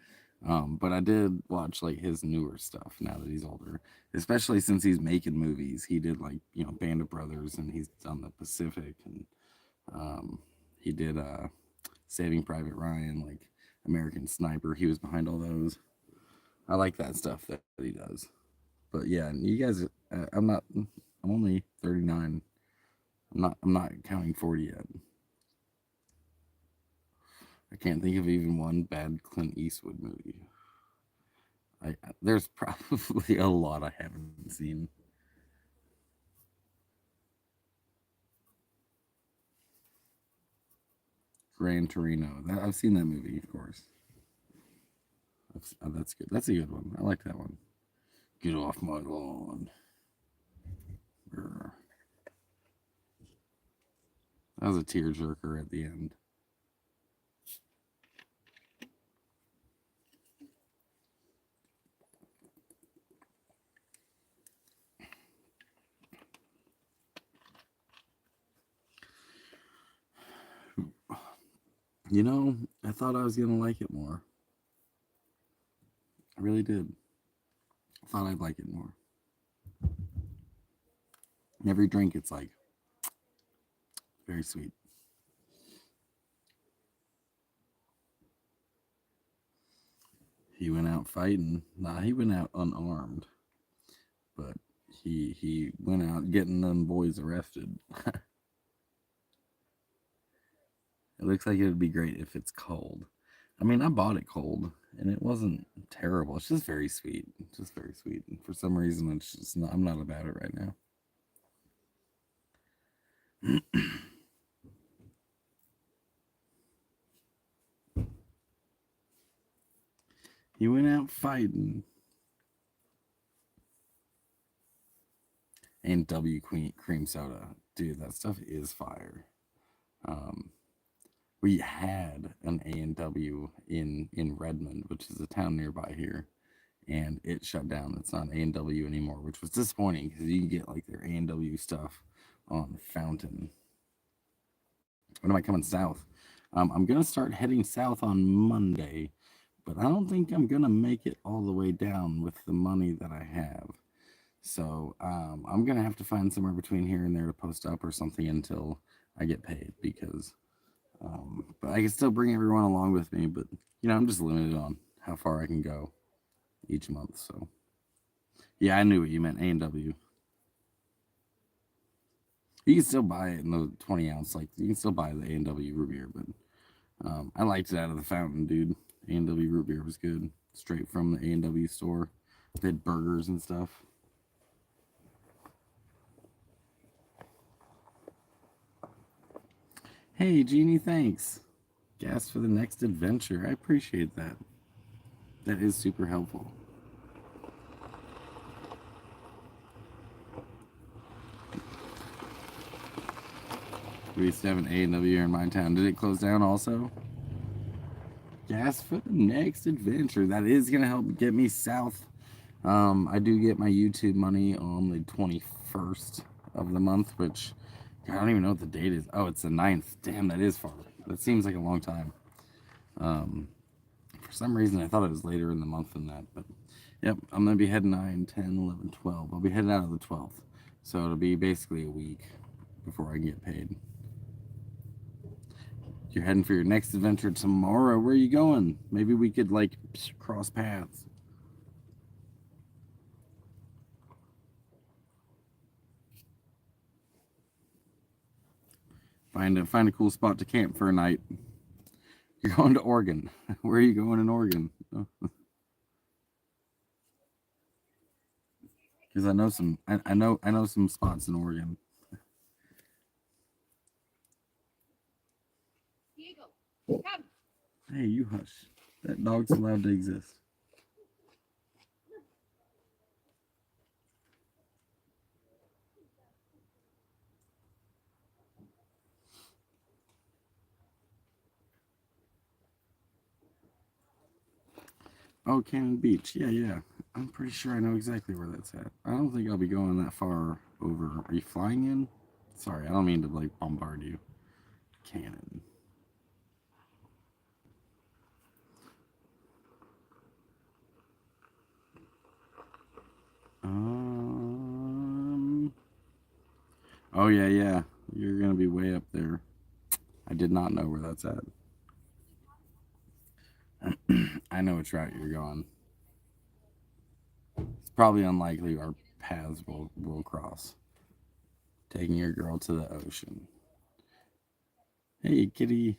But I did watch like his newer stuff now that he's older, especially since he's making movies. He did like, Band of Brothers, and he's done the Pacific, and he did Saving Private Ryan, like American Sniper. He was behind all those. I like that stuff that he does. But yeah, you guys, I'm only 39. I'm not counting 40 yet. I can't think of even one bad Clint Eastwood movie. There's probably a lot I haven't seen. Gran Torino. I've seen that movie, of course. That's good. That's a good one. I like that one. Get off my lawn. Brr. That was a tearjerker at the end. I thought I was going to like it more. I really did. I thought I'd like it more. Every drink, it's like very sweet. He went out fighting. Nah, he went out unarmed. But he went out getting them boys arrested. It looks like it would be great if it's cold. I mean, I bought it cold, and it wasn't terrible. It's just very sweet. It's just very sweet. And for some reason, it's just not. I'm not about it right now. He went out fighting. And cream soda, dude, that stuff is fire. We had an A&W in Redmond, which is a town nearby here, and it shut down. It's not A&W anymore, which was disappointing because you can get like their A&W stuff on Fountain. When am I coming south? I'm gonna start heading south on Monday, but I don't think I'm gonna make it all the way down with the money that I have. So I'm gonna have to find somewhere between here and there to post up or something until I get paid, because but I can still bring everyone along with me, but I'm just limited on how far I can go each month. So yeah, I knew what you meant, A&W. You can still buy it in the 20 ounce. Like you can still buy the A&W root beer, but I liked it out of the fountain, dude. A&W root beer was good, straight from the A&W store. They had burgers and stuff. Hey, Jeannie, thanks. Gas for the next adventure. I appreciate that. That is super helpful. We used to have an A&W here in my town. Did it close down also? Gas for the next adventure. That is going to help get me south. I do get my YouTube money on the 21st of the month, which I don't even know what the date is. Oh, it's the 9th. Damn, that is far. That seems like a long time. For some reason, I thought it was later in the month than that. But, yep, I'm going to be heading 9, 10, 11, 12. I'll be heading out of the 12th. So it'll be basically a week before I get paid. You're heading for your next adventure tomorrow. Where are you going? Maybe we could, like, cross paths. Find a cool spot to camp for a night. You're going to Oregon. Where are you going in Oregon? Because I know some I know some spots in Oregon. Diego, come. Hey, you hush. That dog's allowed to exist. Oh, Cannon Beach. Yeah. I'm pretty sure I know exactly where that's at. I don't think I'll be going that far over. Are you flying in? Sorry, I don't mean to like bombard you. Cannon. Oh yeah. You're gonna be way up there. I did not know where that's at. I know which route you're going. It's probably unlikely our paths will cross. Taking your girl to the ocean. Hey, kitty.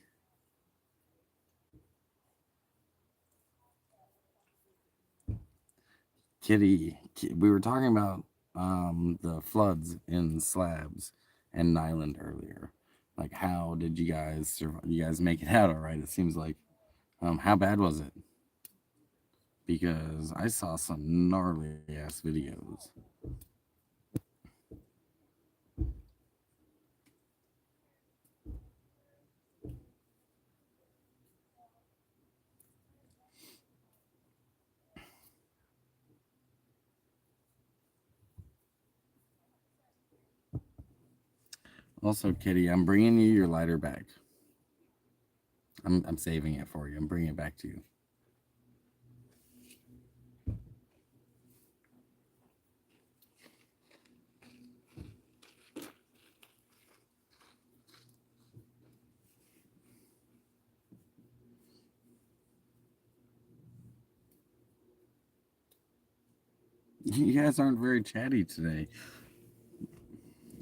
Kitty. We were talking about the floods in Slabs and Nyland earlier. Like, how did you guys survive? You guys make it out all right? It seems like. How bad was it? Because I saw some gnarly ass videos. Also, Kitty, I'm bringing you your lighter back. I'm saving it for you. I'm bringing it back to you. You guys aren't very chatty today.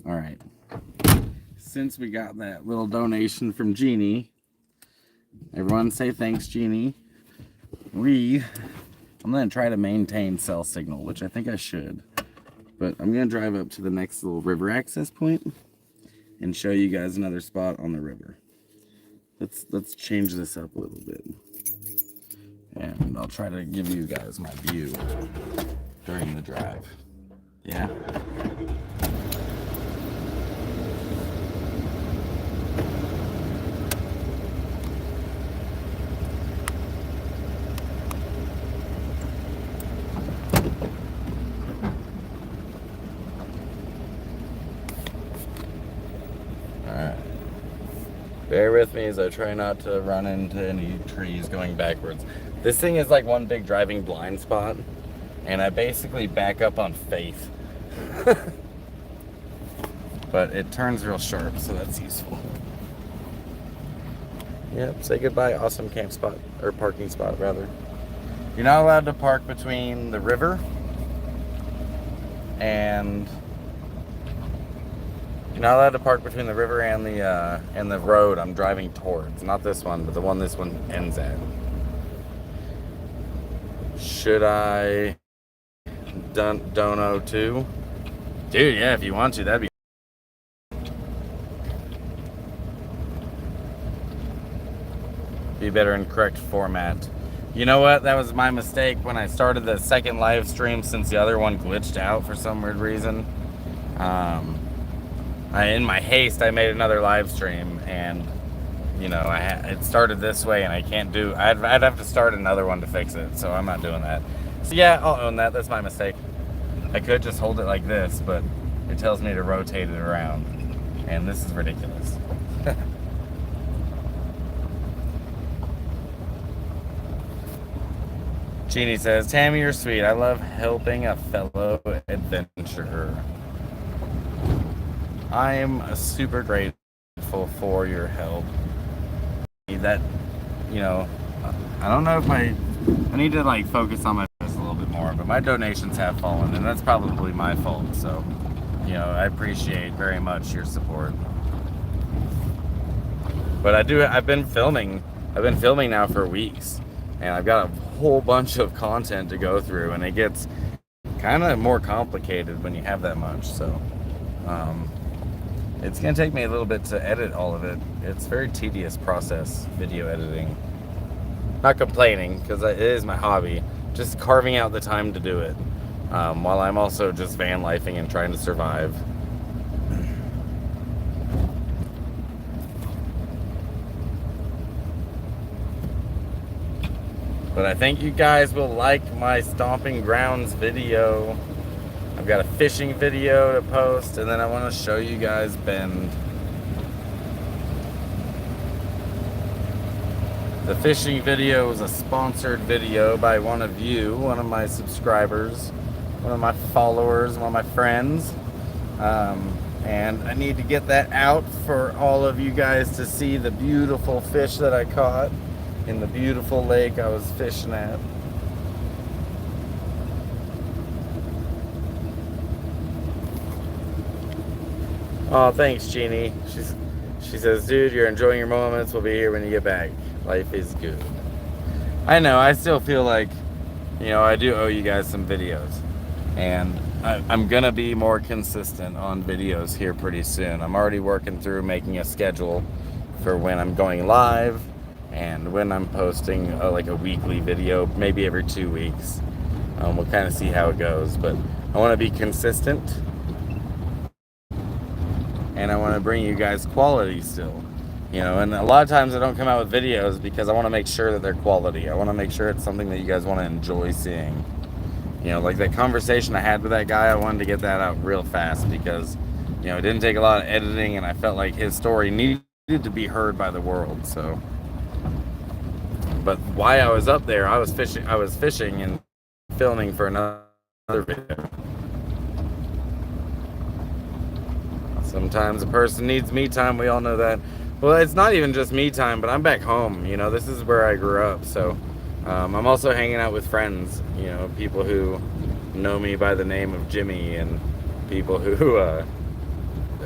All right. Since we got that little donation from Jeannie, everyone say thanks, Jeannie. I'm going to try to maintain cell signal, which I think I should. But I'm going to drive up to the next little river access point and show you guys another spot on the river. Let's change this up a little bit. And I'll try to give you guys my view during the drive. Yeah? Bear with me as I try not to run into any trees going backwards. This thing is like one big driving blind spot, and I basically back up on faith. But it turns real sharp, so that's useful. Yep, say goodbye, awesome camp spot, or parking spot rather. You're not allowed to park between the river and You're not allowed to park between the river and the road I'm driving towards. Not this one, but the one this one ends at. Should I dono too? Dude, yeah, if you want to, that'd be better in correct format. You know what? That was my mistake when I started the second live stream, since the other one glitched out for some weird reason. In my haste, I made another live stream, and you know, it started this way, and I can't do. I'd have to start another one to fix it, so I'm not doing that. So yeah, I'll own that. That's my mistake. I could just hold it like this, but it tells me to rotate it around, and this is ridiculous. Jeannie says, Tammy, you're sweet. I love helping a fellow adventurer. I am super grateful for your help. That, you know, I don't know if I need to like focus on my business a little bit more, but my donations have fallen, and that's probably my fault. So, you know, I appreciate very much your support. But I've been filming now for weeks, and I've got a whole bunch of content to go through, and it gets kind of more complicated when you have that much. So, it's gonna take me a little bit to edit all of it. It's a very tedious process, video editing. Not complaining, because it is my hobby. Just carving out the time to do it, while I'm also just van lifing and trying to survive. But I think you guys will like my Stomping Grounds video. I've got a fishing video to post, and then I want to show you guys Bend. The fishing video is a sponsored video by one of you, one of my subscribers, one of my followers, one of my friends. And I need to get that out for all of you guys to see the beautiful fish that I caught in the beautiful lake I was fishing at. Oh, thanks, Jeannie. She says, dude, you're enjoying your moments. We'll be here when you get back. Life is good. I know, I still feel like, you know, I do owe you guys some videos. And I'm going to be more consistent on videos here pretty soon. I'm already working through making a schedule for when I'm going live and when I'm posting like a weekly video, maybe every 2 weeks. We'll kind of see how it goes. But I want to be consistent. And I want to bring you guys quality still, you know, and a lot of times I don't come out with videos because I want to make sure that they're quality. I want to make sure it's something that you guys want to enjoy seeing. You know, like that conversation I had with that guy, I wanted to get that out real fast because, you know, it didn't take a lot of editing, and I felt like his story needed to be heard by the world. So, but while I was up there, I was fishing and filming for another video. Sometimes a person needs me time, we all know that. Well, it's not even just me time, but I'm back home, you know, this is where I grew up, so I'm also hanging out with friends, you know, people who know me by the name of Jimmy, and people who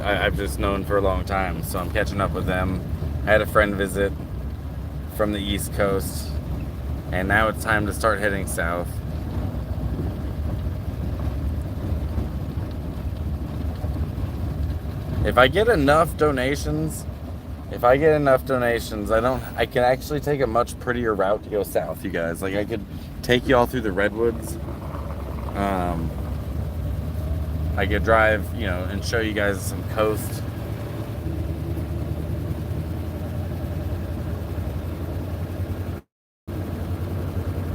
I've just known for a long time, so I'm catching up with them. I had a friend visit from the East Coast, and now it's time to start heading south. If I get enough donations, I can actually take a much prettier route to go south, you guys. Like, I could take y'all through the redwoods. I could drive, you know, and show you guys some coast.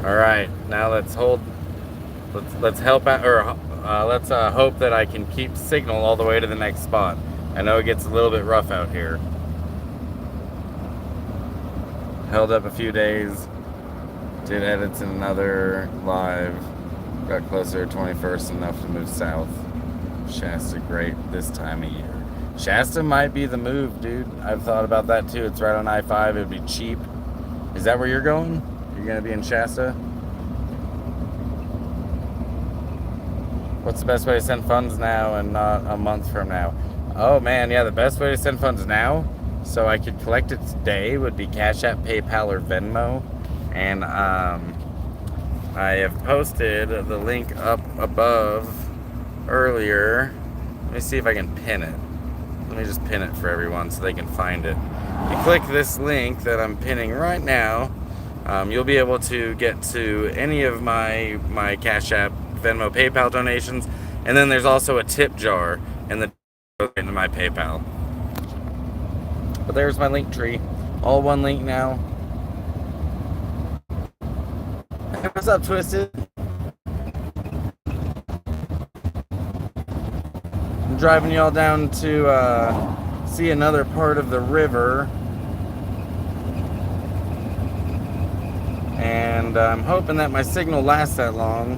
All right, now let's help out, or let's hope that I can keep signal all the way to the next spot. I know it gets a little bit rough out here. Held up a few days. Did edits in another live. Got closer to 21st, enough to move south. Shasta, great this time of year. Shasta might be the move, dude. I've thought about that too. It's right on I-5. It'd be cheap. Is that where you're going? You're going to be in Shasta? What's the best way to send funds now and not a month from now? Oh man, yeah, the best way to send funds now, so I could collect it today, would be Cashapp, PayPal, or Venmo. And I have posted the link up above earlier. Let me see if I can pin it. Let me just pin it for everyone so they can find it. You click this link that I'm pinning right now, you'll be able to get to any of my Cash App, Venmo, PayPal donations, and then there's also a tip jar in the into my PayPal. But there's my link tree, all one link now. Hey, what's up, Twisted? I'm driving y'all down to see another part of the river. And I'm hoping that my signal lasts that long.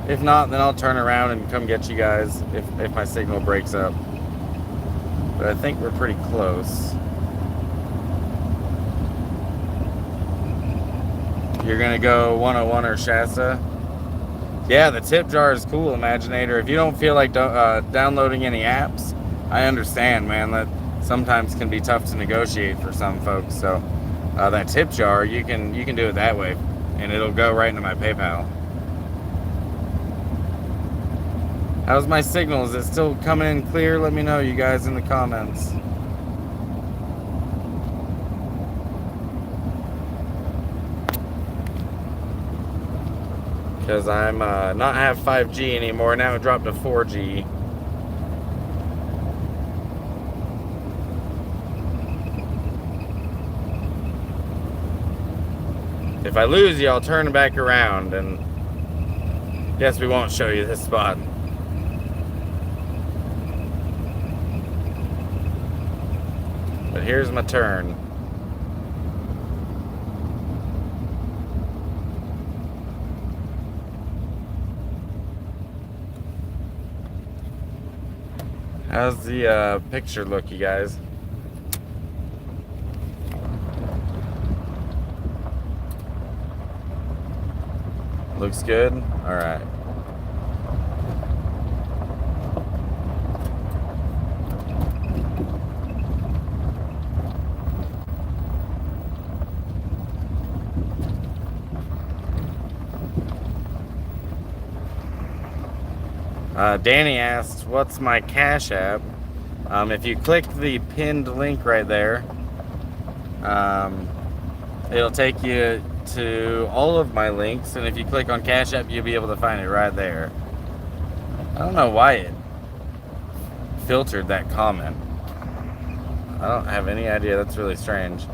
If not, then I'll turn around and come get you guys if my signal breaks up. But I think we're pretty close. You're gonna go 101 or Shasta? Yeah, the tip jar is cool, Imaginator. If you don't feel like downloading any apps, I understand, man. That sometimes can be tough to negotiate for some folks. So that tip jar, you can do it that way, and it'll go right into my PayPal. How's my signal? Is it still coming in clear? Let me know, you guys, in the comments. Because I'm not have 5G anymore. Now it dropped to 4G. If I lose you, I'll turn back around, and guess we won't show you this spot. But here's my turn. How's the picture look, you guys? Looks good? All right. Danny asked, what's my Cash App? If you click the pinned link right there, it'll take you to all of my links, and if you click on Cash App, you'll be able to find it right there. I don't know why it filtered that comment. I don't have any idea. That's really strange.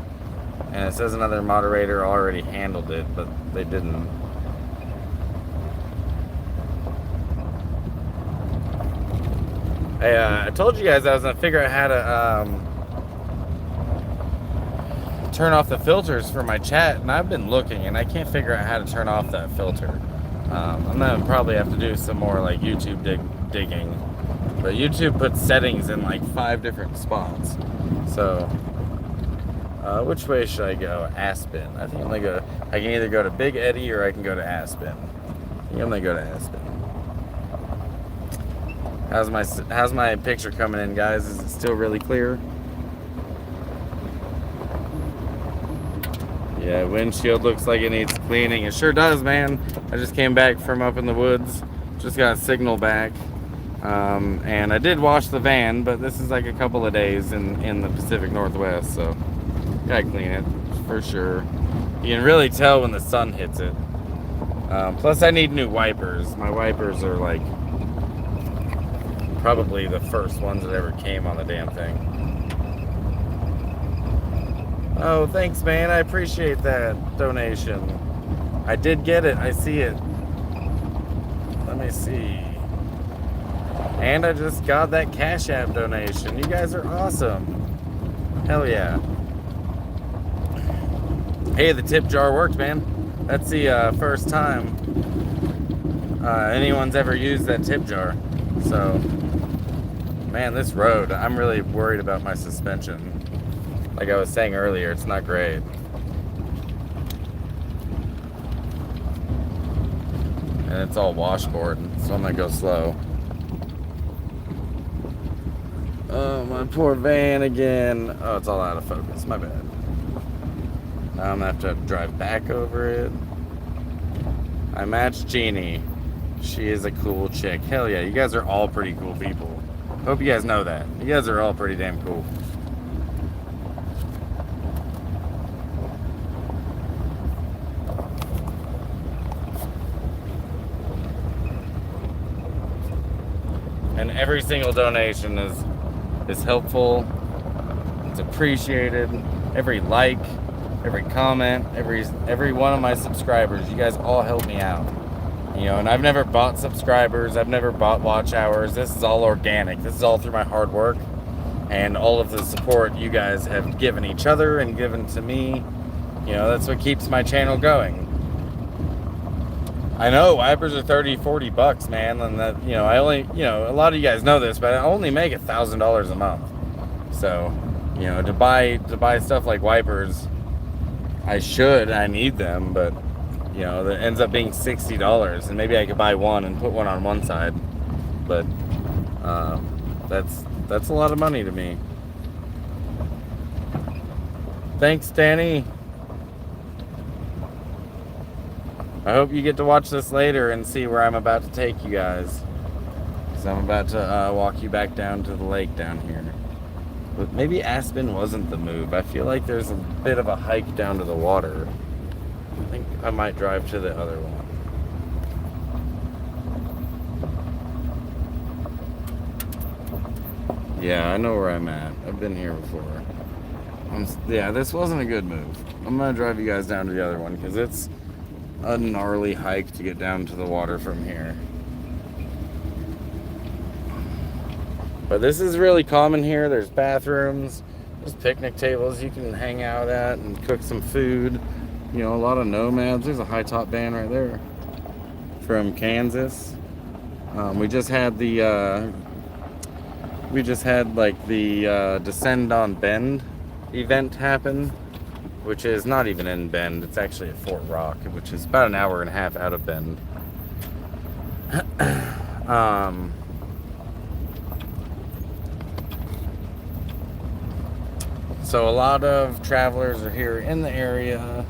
And it says another moderator already handled it, but they didn't. Hey, I told you guys I was gonna figure out how to turn off the filters for my chat, and I've been looking and I can't figure out how to turn off that filter. I'm gonna probably have to do some more like YouTube digging, but YouTube puts settings in like 5 different spots. So which way should I go? Aspen. I think I can either go to Big Eddy or I can go to Aspen. I think I'm gonna go to Aspen. How's my picture coming in, guys? Is it still really clear? Yeah, windshield looks like it needs cleaning. It sure does, man. I just came back from up in the woods. Just got signal back. And I did wash the van, but this is like a couple of days in the Pacific Northwest, so gotta clean it for sure. You can really tell when the sun hits it. Plus I need new wipers. My wipers are like probably the first ones that ever came on the damn thing. Oh, thanks, man. I appreciate that donation. I did get it. I see it. Let me see. And I just got that Cash App donation. You guys are awesome. Hell yeah. Hey, the tip jar worked, man. That's the first time anyone's ever used that tip jar. So, man, this road, I'm really worried about my suspension. Like I was saying earlier, it's not great. And it's all washboard, so I'm gonna go slow. Oh, my poor van again. Oh, it's all out of focus. My bad. Now I'm gonna have to drive back over it. I matched Jeannie. She is a cool chick. Hell yeah, you guys are all pretty cool people. Hope you guys know that. You guys are all pretty damn cool. And every single donation is helpful. It's appreciated. Every like, every comment, every one of my subscribers, you guys all help me out. You know, and I've never bought subscribers, I've never bought watch hours. This is all organic. This is all through my hard work and all of the support you guys have given each other and given to me. You know, that's what keeps my channel going. I know wipers are 30, 40 bucks, man, and that, you know, I only, you know, a lot of you guys know this, but I only make $1,000 a month. So, you know, to buy stuff like wipers, I need them, but you know, that ends up being $60, and maybe I could buy one and put one on one side, but that's a lot of money to me. Thanks, Danny. I hope you get to watch this later and see where I'm about to take you guys, because I'm about to walk you back down to the lake down here. But maybe Aspen wasn't the move. I feel like there's a bit of a hike down to the water. I think I might drive to the other one. Yeah, I know where I'm at. I've been here before. Yeah, this wasn't a good move. I'm gonna drive you guys down to the other one because it's a gnarly hike to get down to the water from here. But this is really common here. There's bathrooms, there's picnic tables you can hang out at and cook some food. You know, a lot of nomads. There's a high top band right there from Kansas. We just had like the Descend on Bend event happen, which is not even in Bend. It's actually at Fort Rock, which is about an hour and a half out of Bend. So a lot of travelers are here in the area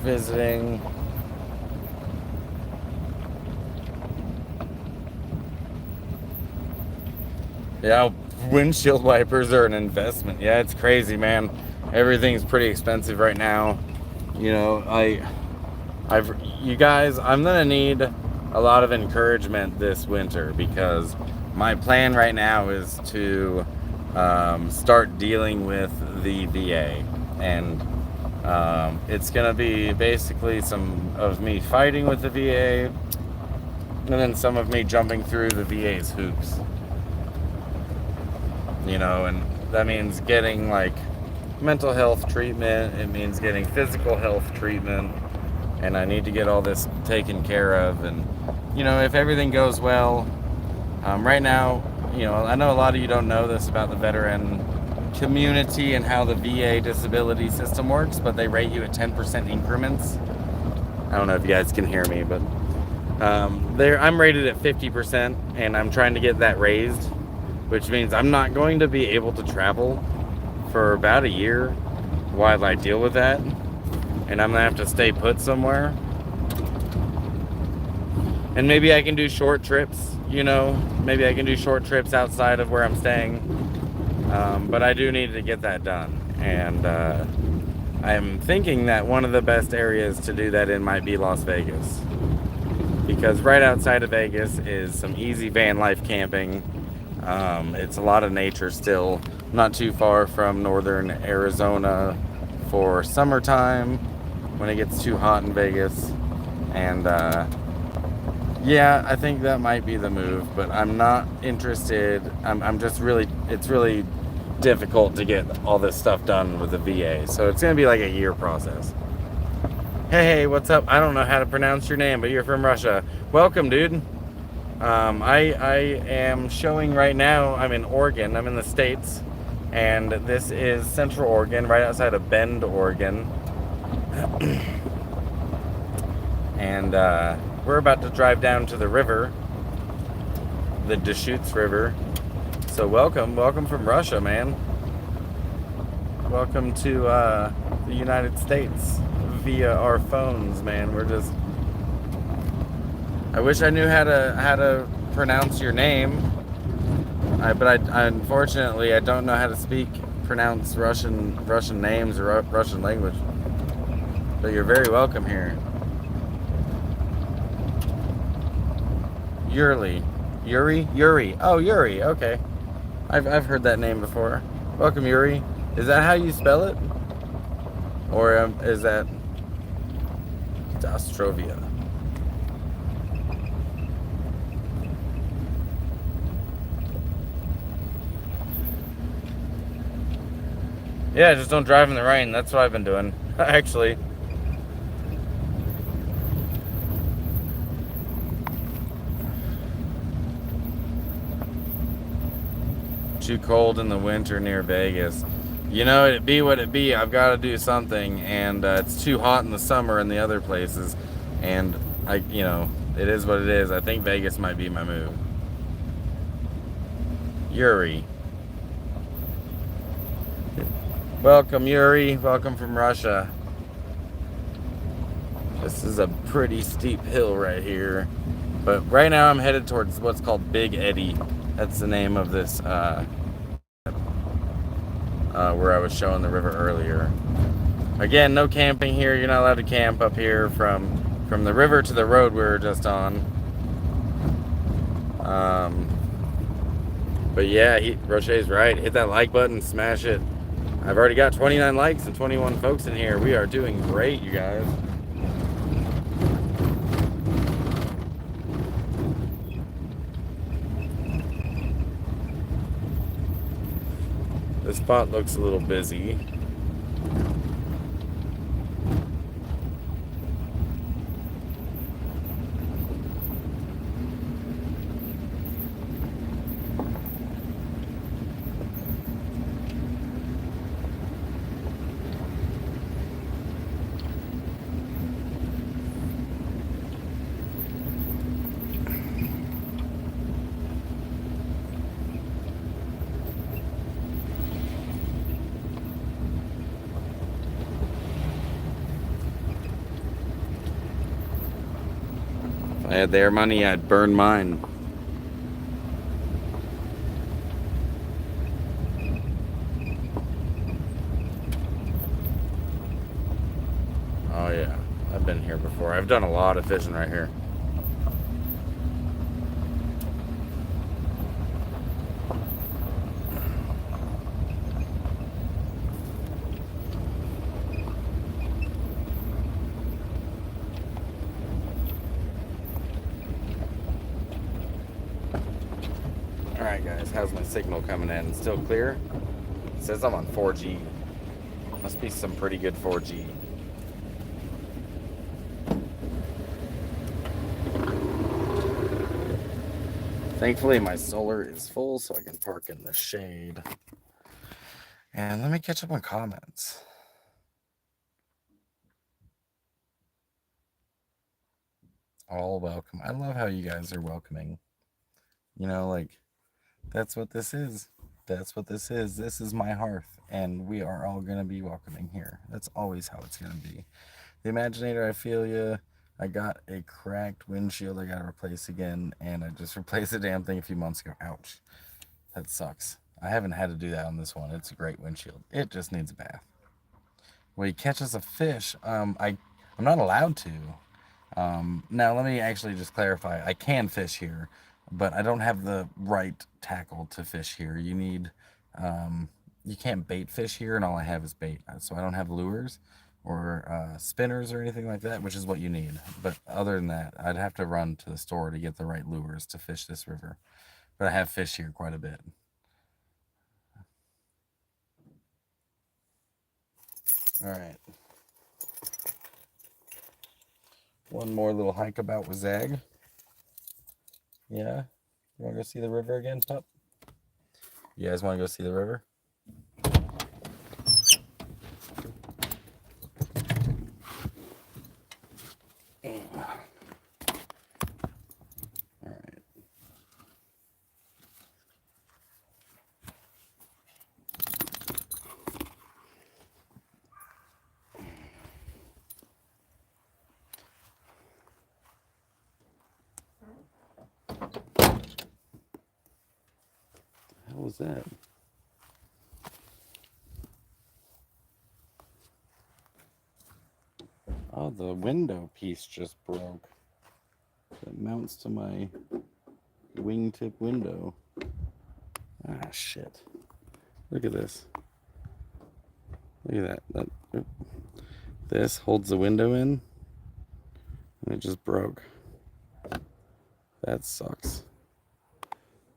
visiting. Yeah, windshield wipers are an investment. Yeah, it's crazy, man. Everything's pretty expensive right now. You know, you guys, I'm gonna need a lot of encouragement this winter because my plan right now is to start dealing with the VA, and it's gonna be basically some of me fighting with the VA and then some of me jumping through the VA's hoops, you know, and that means getting like mental health treatment, it means getting physical health treatment, and I need to get all this taken care of. And you know, if everything goes well, right now, you know, I know a lot of you don't know this about the veteran community and how the VA disability system works, but they rate you at 10% increments. I don't know if you guys can hear me, but I'm rated at 50%, and I'm trying to get that raised, which means I'm not going to be able to travel for about a year while I deal with that, and I'm gonna have to stay put somewhere. And maybe I can do short trips, you know, maybe I can do short trips outside of where I'm staying, but I do need to get that done. And I'm thinking that one of the best areas to do that in might be Las Vegas, because right outside of Vegas is some easy van life camping. It's a lot of nature still, not too far from northern Arizona for summertime when it gets too hot in Vegas. And yeah, I think that might be the move, but I'm not interested. I'm just really, it's really difficult to get all this stuff done with the VA, so it's gonna be like a year process. Hey, what's up? I don't know how to pronounce your name, but you're from Russia. Welcome, dude. I am showing right now. I'm in Oregon. I'm in the States, and this is Central Oregon, right outside of Bend, Oregon. And we're about to drive down to the river, the Deschutes River, So welcome from Russia, man. Welcome to the United States via our phones, man. I wish I knew how to pronounce your name, but unfortunately I don't know how to pronounce Russian names or Russian language. But you're very welcome here. Yuri. Oh, Yuri. Okay, I've heard that name before. Welcome, Yuri. Is that how you spell it, or is that Ostrovia? Yeah, just don't drive in the rain. That's what I've been doing, actually. Too cold in the winter near Vegas. You know, it be what it be. I've got to do something, and it's too hot in the summer in the other places, and it is what it is. I think Vegas might be my move. Yuri. Welcome, Yuri. Welcome from Russia. This is a pretty steep hill right here, but right now I'm headed towards what's called Big Eddy. That's the name of this where I was showing the river earlier. Again, no camping here. You're not allowed to camp up here from the river to the road we were just on. But yeah, Roche's right. Hit that like button, smash it. I've already got 29 likes and 21 folks in here. We are doing great, you guys. This spot looks a little busy. If I had their money, I'd burn mine. Oh yeah, I've been here before. I've done a lot of fishing right here. Alright guys, how's my signal coming in? Still clear? It says I'm on 4G. Must be some pretty good 4G. Thankfully my solar is full so I can park in the shade. And let me catch up on comments. All welcome. I love how you guys are welcoming. You know, like, that's what this is. That's what this is. This is my hearth, and we are all going to be welcoming here. That's always how it's going to be. The Imaginator, I feel you. I got a cracked windshield I got to replace again, and I just replaced the damn thing a few months ago. Ouch. That sucks. I haven't had to do that on this one. It's a great windshield. It just needs a bath. Well, he catches a fish. I'm not allowed to. Now, let me actually just clarify. I can fish here, but I don't have the right tackle to fish here. You need, you can't bait fish here, and all I have is bait. So I don't have lures or spinners or anything like that, which is what you need. But other than that, I'd have to run to the store to get the right lures to fish this river. But I have fished here quite a bit. All right. One more little hike about with Zag. Yeah? You want to go see the river again, pup? You guys want to go see the river? was that? Oh, the window piece just broke. That mounts to my wingtip window. Ah, shit. Look at this. Look at that. This holds the window in, and it just broke. That sucks.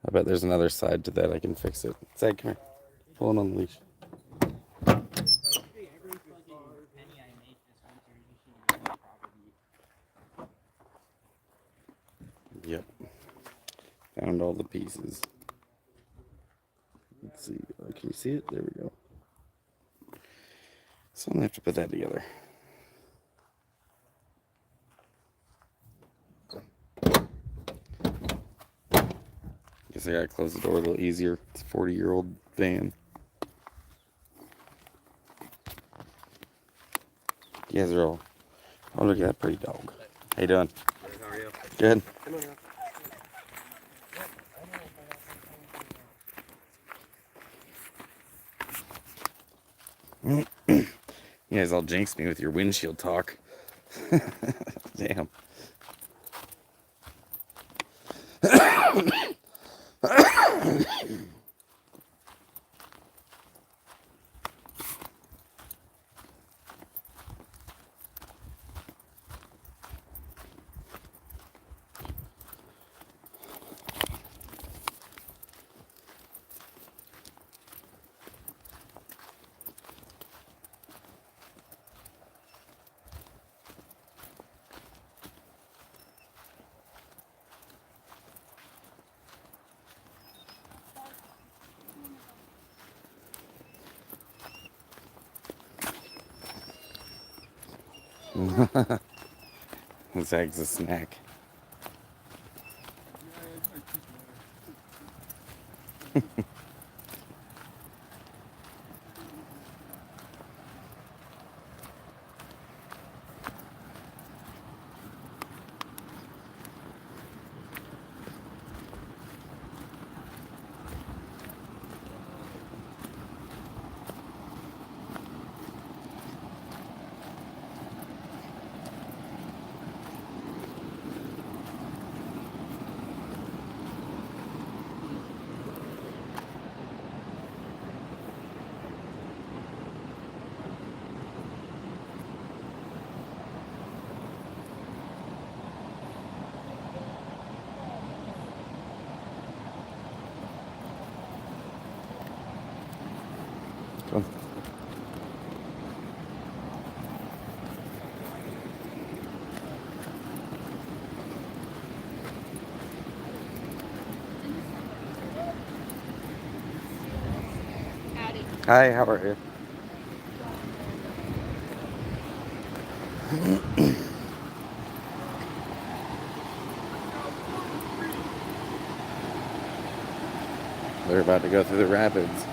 I bet there's another side to that. I can fix it. Zach, come here. Pull it on the leash. Yep. Found all the pieces. Let's see. Can you see it? There we go. So I'm gonna have to put that together. Guess I gotta close the door a little easier. It's a 40-year-old van. You guys are all. Oh, look at that pretty dog. How you doing? Good, how are you? Good. Come on, You guys all jinxed me with your windshield talk. Damn. Zag's a snack. Come. Howdy. Hi, how are you? They're about to go through the rapids.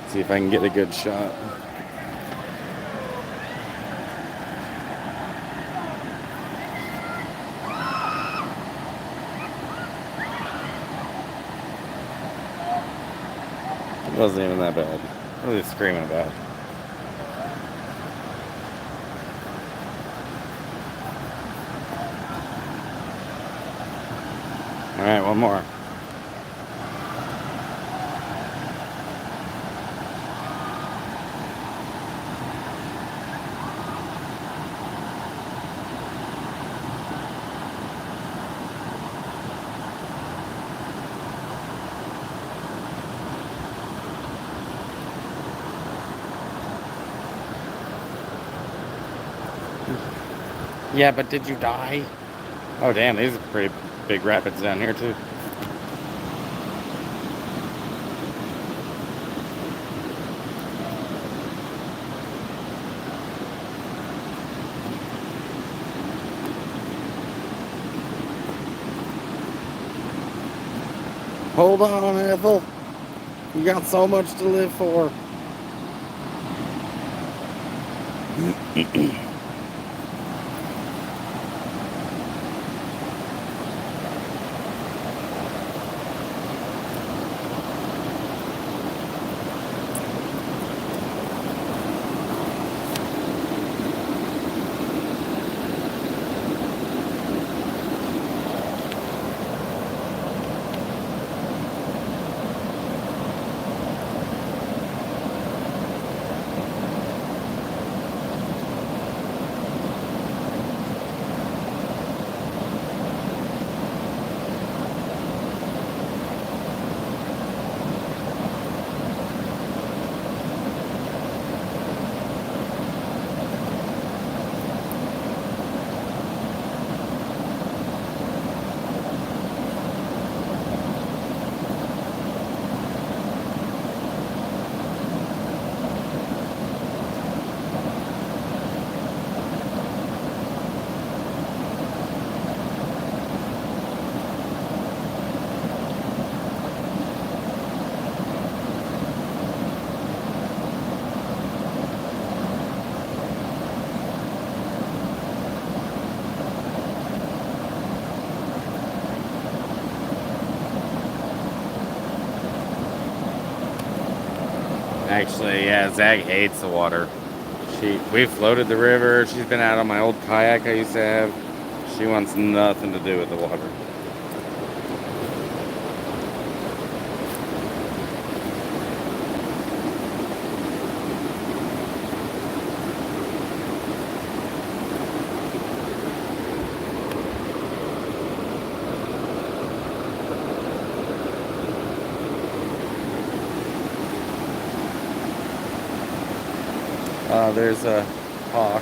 See if I can get a good shot. It wasn't even that bad. What are they screaming about? Alright, one more. Yeah, but did you die? Oh, damn, these are pretty big rapids down here, too. Hold on, Ethel. You got so much to live for. Actually, yeah, Zag hates the water. We floated the river. She's been out on my old kayak I used to have. She wants nothing to do with the water. There's a hawk.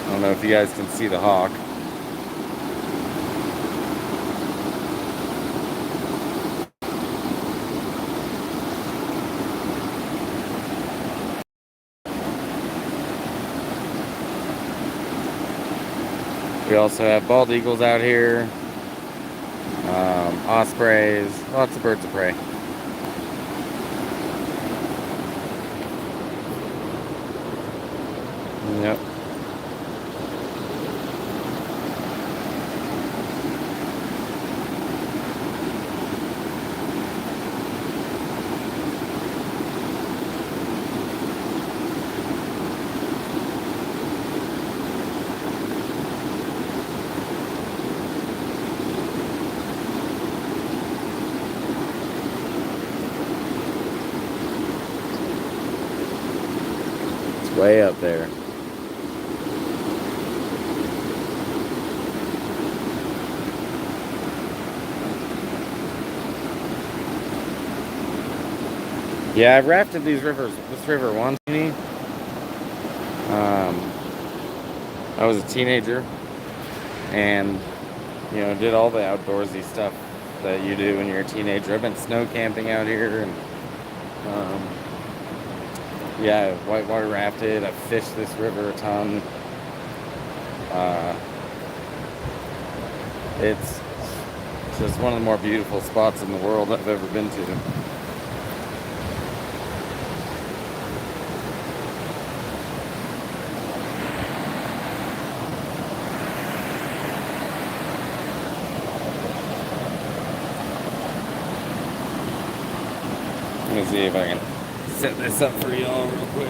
I don't know if you guys can see the hawk. We also have bald eagles out here, ospreys, lots of birds of prey. Yep. It's way up there. Yeah, I've rafted this river once. I was a teenager and, did all the outdoorsy stuff that you do when you're a teenager. I've been snow camping out here and, yeah, whitewater rafted. I've fished this river a ton. It's just one of the more beautiful spots in the world I've ever been to. Let me see if I can set this up for y'all real quick.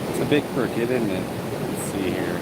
It's a bit crooked, isn't it? Let's see here.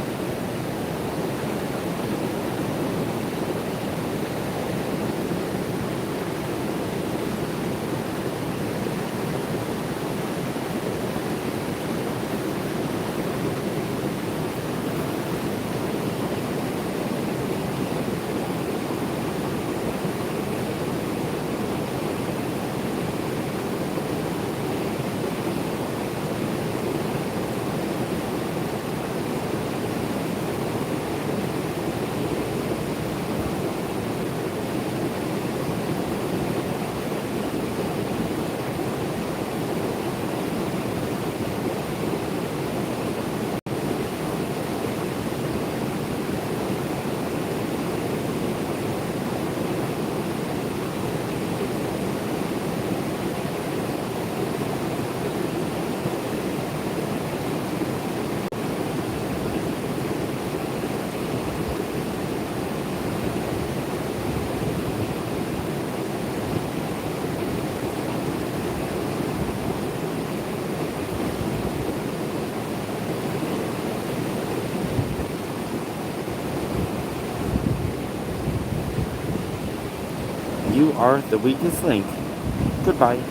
You are the weakest link. Goodbye.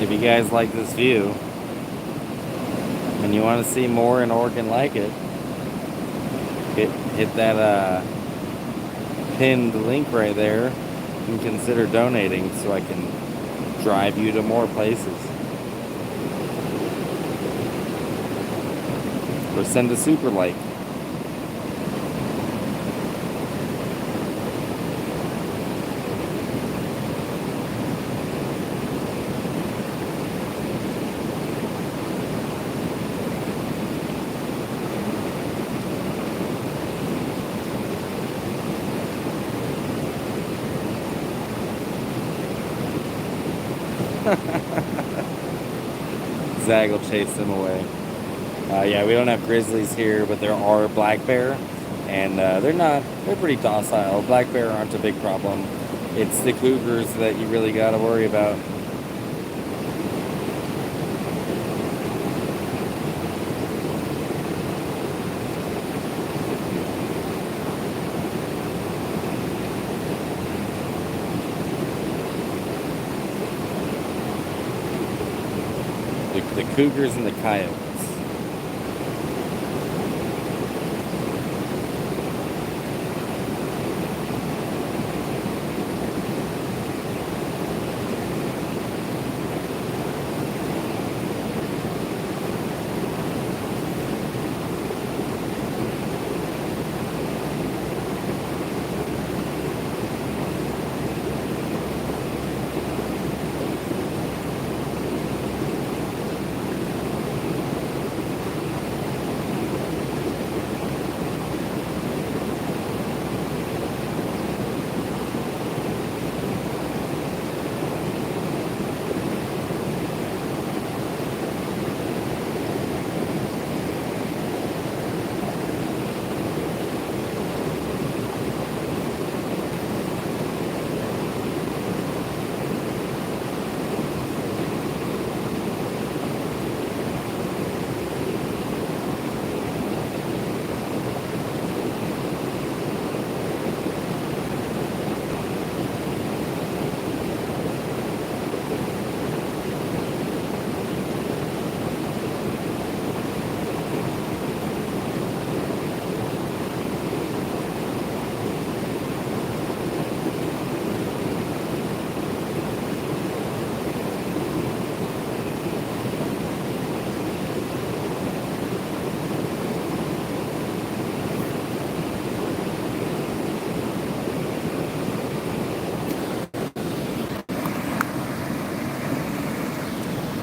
if you guys like this view and you want to see more in Oregon like it, hit that pinned link right there and consider donating so I can drive you to more places. Or send a super like. Zag will chase them away. Yeah, we don't have grizzlies here, but there are black bear, and they're pretty docile. Black bear aren't a big problem. It's the cougars that you really got to worry about. The cougars and the coyotes.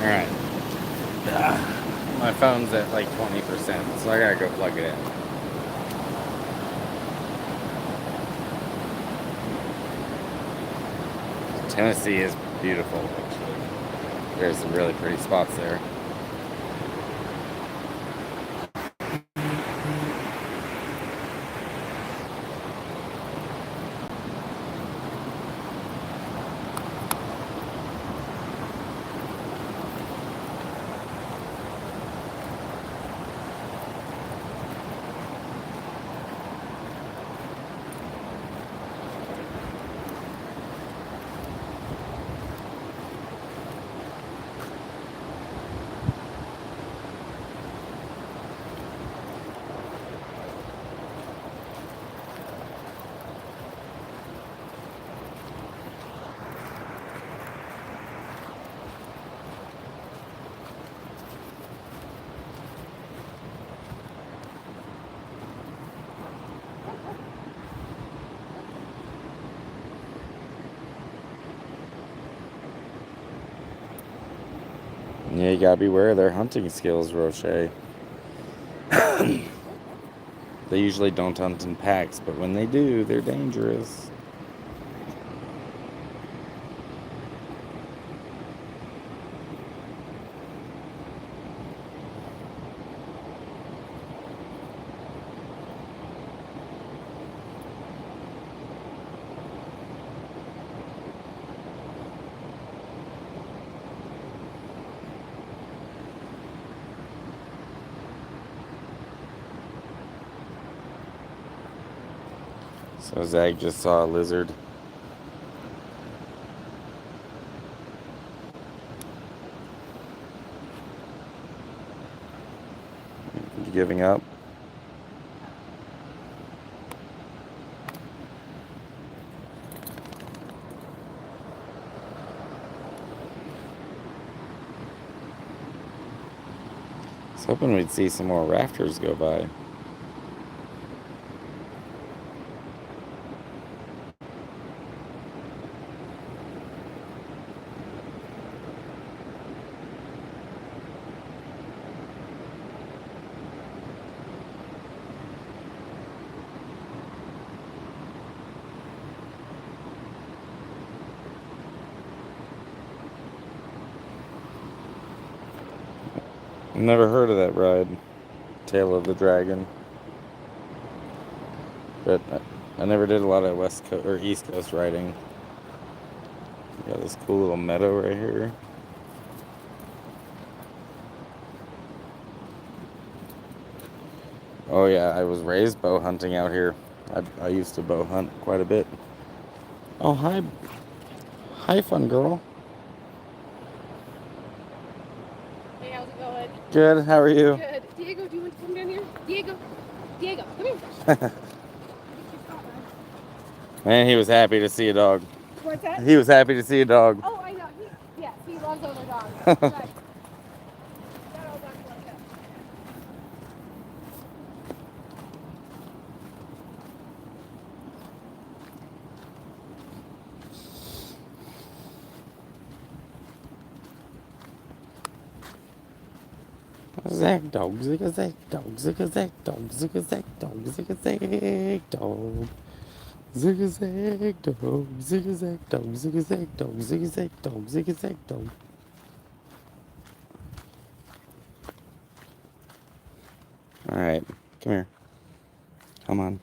Alright. My phone's at like 20%, so I gotta go plug it in. Tennessee is beautiful, actually. There's some really pretty spots there. Yeah, you gotta beware of their hunting skills, Roche. They usually don't hunt in packs, but when they do, they're dangerous. So Zag just saw a lizard. giving up. I was hoping we'd see some more rafters go by. Never heard of that ride, Tail of the Dragon. But I never did a lot of West Coast or East Coast riding. Got this cool little meadow right here. Oh yeah, I was raised bow hunting out here. I used to bow hunt quite a bit. Oh hi, hi fun girl. Hey, how's it going? Good. How are you? Good. Diego, do you want to come down here? Diego, come here. Man, he was happy to see a dog. What's that? He was happy to see a dog. Oh, I know. He loves other dogs. Right. Not all dogs like that. Zag dog, zig a zag dog, zig a zag dog, zig a zag dog, zig a zag dog. Zig a zag dog, zig a zag dog, zig a zag dog, zig a zag dog, zig a zag dog. Alright, come here. Come on.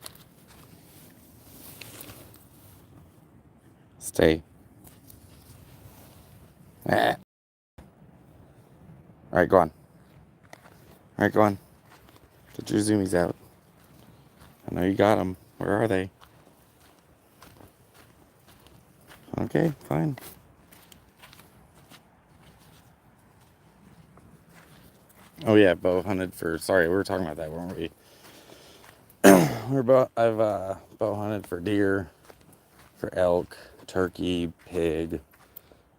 Stay. Ah. Alright, go on. Alright, go on. Get your zoomies out. I know you got them. Where are they? Okay, fine. Oh yeah, bow hunted for. Sorry, we were talking about that, weren't we? I've bow hunted for deer, for elk, turkey, pig,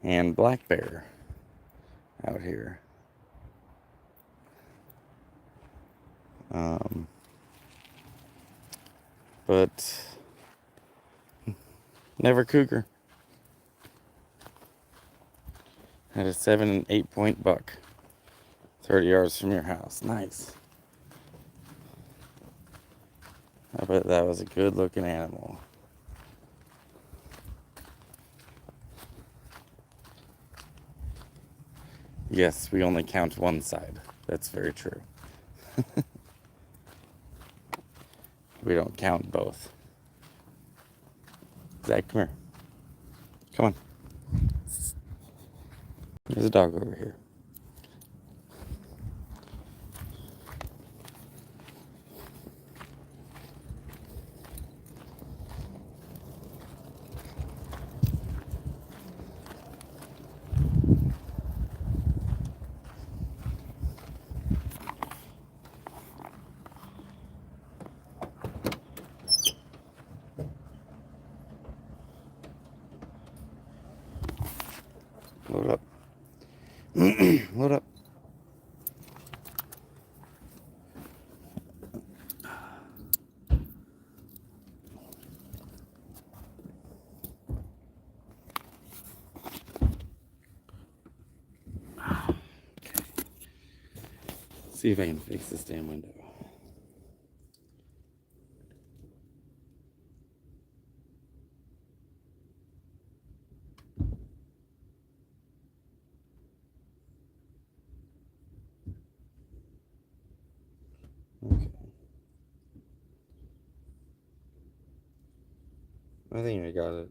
and black bear out here. But never cougar. Had a 7 and 8 point buck, 30 yards from your house. Nice. I bet that was a good looking animal. Yes, we only count one side. That's very true. We don't count both. Zach, come here. Come on. There's a dog over here. Load up. Load up. See if I can fix this damn window. Okay. I think I got it.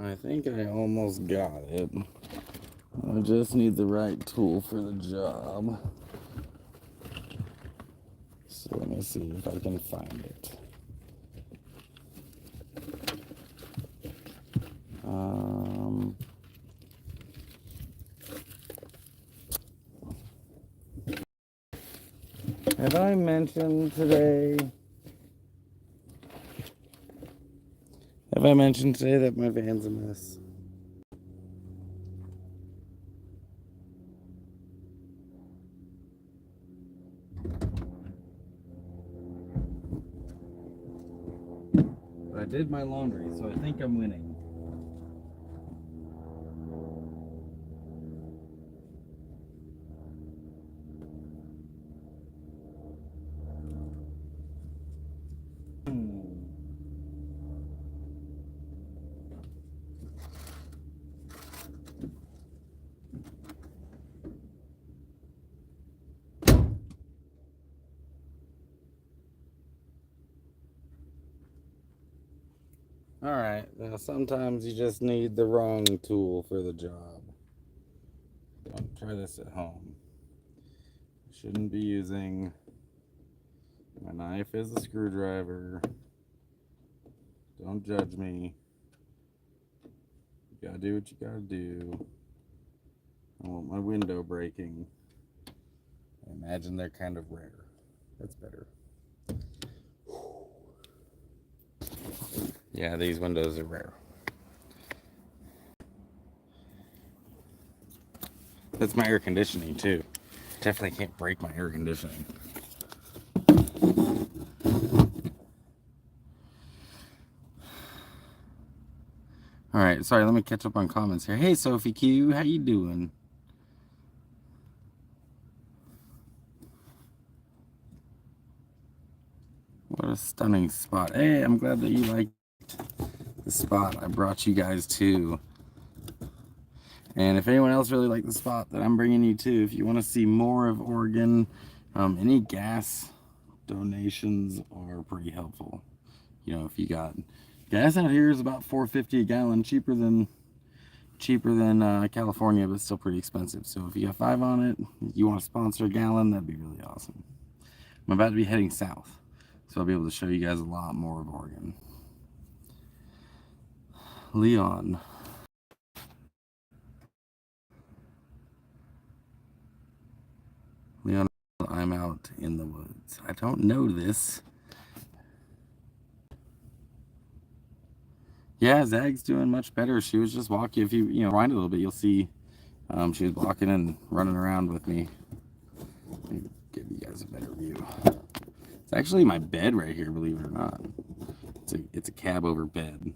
I think I almost got it. I just need the right tool for the job. So let me see if I can find it. Have I mentioned today? Have I mentioned today that my van's a mess? But I did my laundry, so I think I'm winning. Alright, now sometimes you just need the wrong tool for the job. Don't try this at home. Shouldn't be using my knife as a screwdriver. Don't judge me. You gotta do what you gotta do. I want my window breaking. I imagine they're kind of rare. That's better. Yeah, these windows are rare. That's my air conditioning too. Definitely can't break my air conditioning. Alright, sorry, let me catch up on comments here. Hey Sophie Q, how you doing? What a stunning spot. Hey, I'm glad that you liked the spot I brought you guys to. And if anyone else really liked the spot that I'm bringing you to, if you want to see more of Oregon, any gas donations are pretty helpful. You know, if you got gas out here is about $4.50 a gallon, cheaper than California, but still pretty expensive. So if you got 5 on it, you want to sponsor a gallon, that'd be really awesome. I'm about to be heading south, so I'll be able to show you guys a lot more of Oregon. Leon. Leon, I'm out in the woods. I don't know this. Yeah, Zag's doing much better. She was just walking. If you rewind a little bit, you'll see she was walking and running around with me. Let me give you guys a better view. It's actually my bed right here, believe it or not. It's a cab over bed.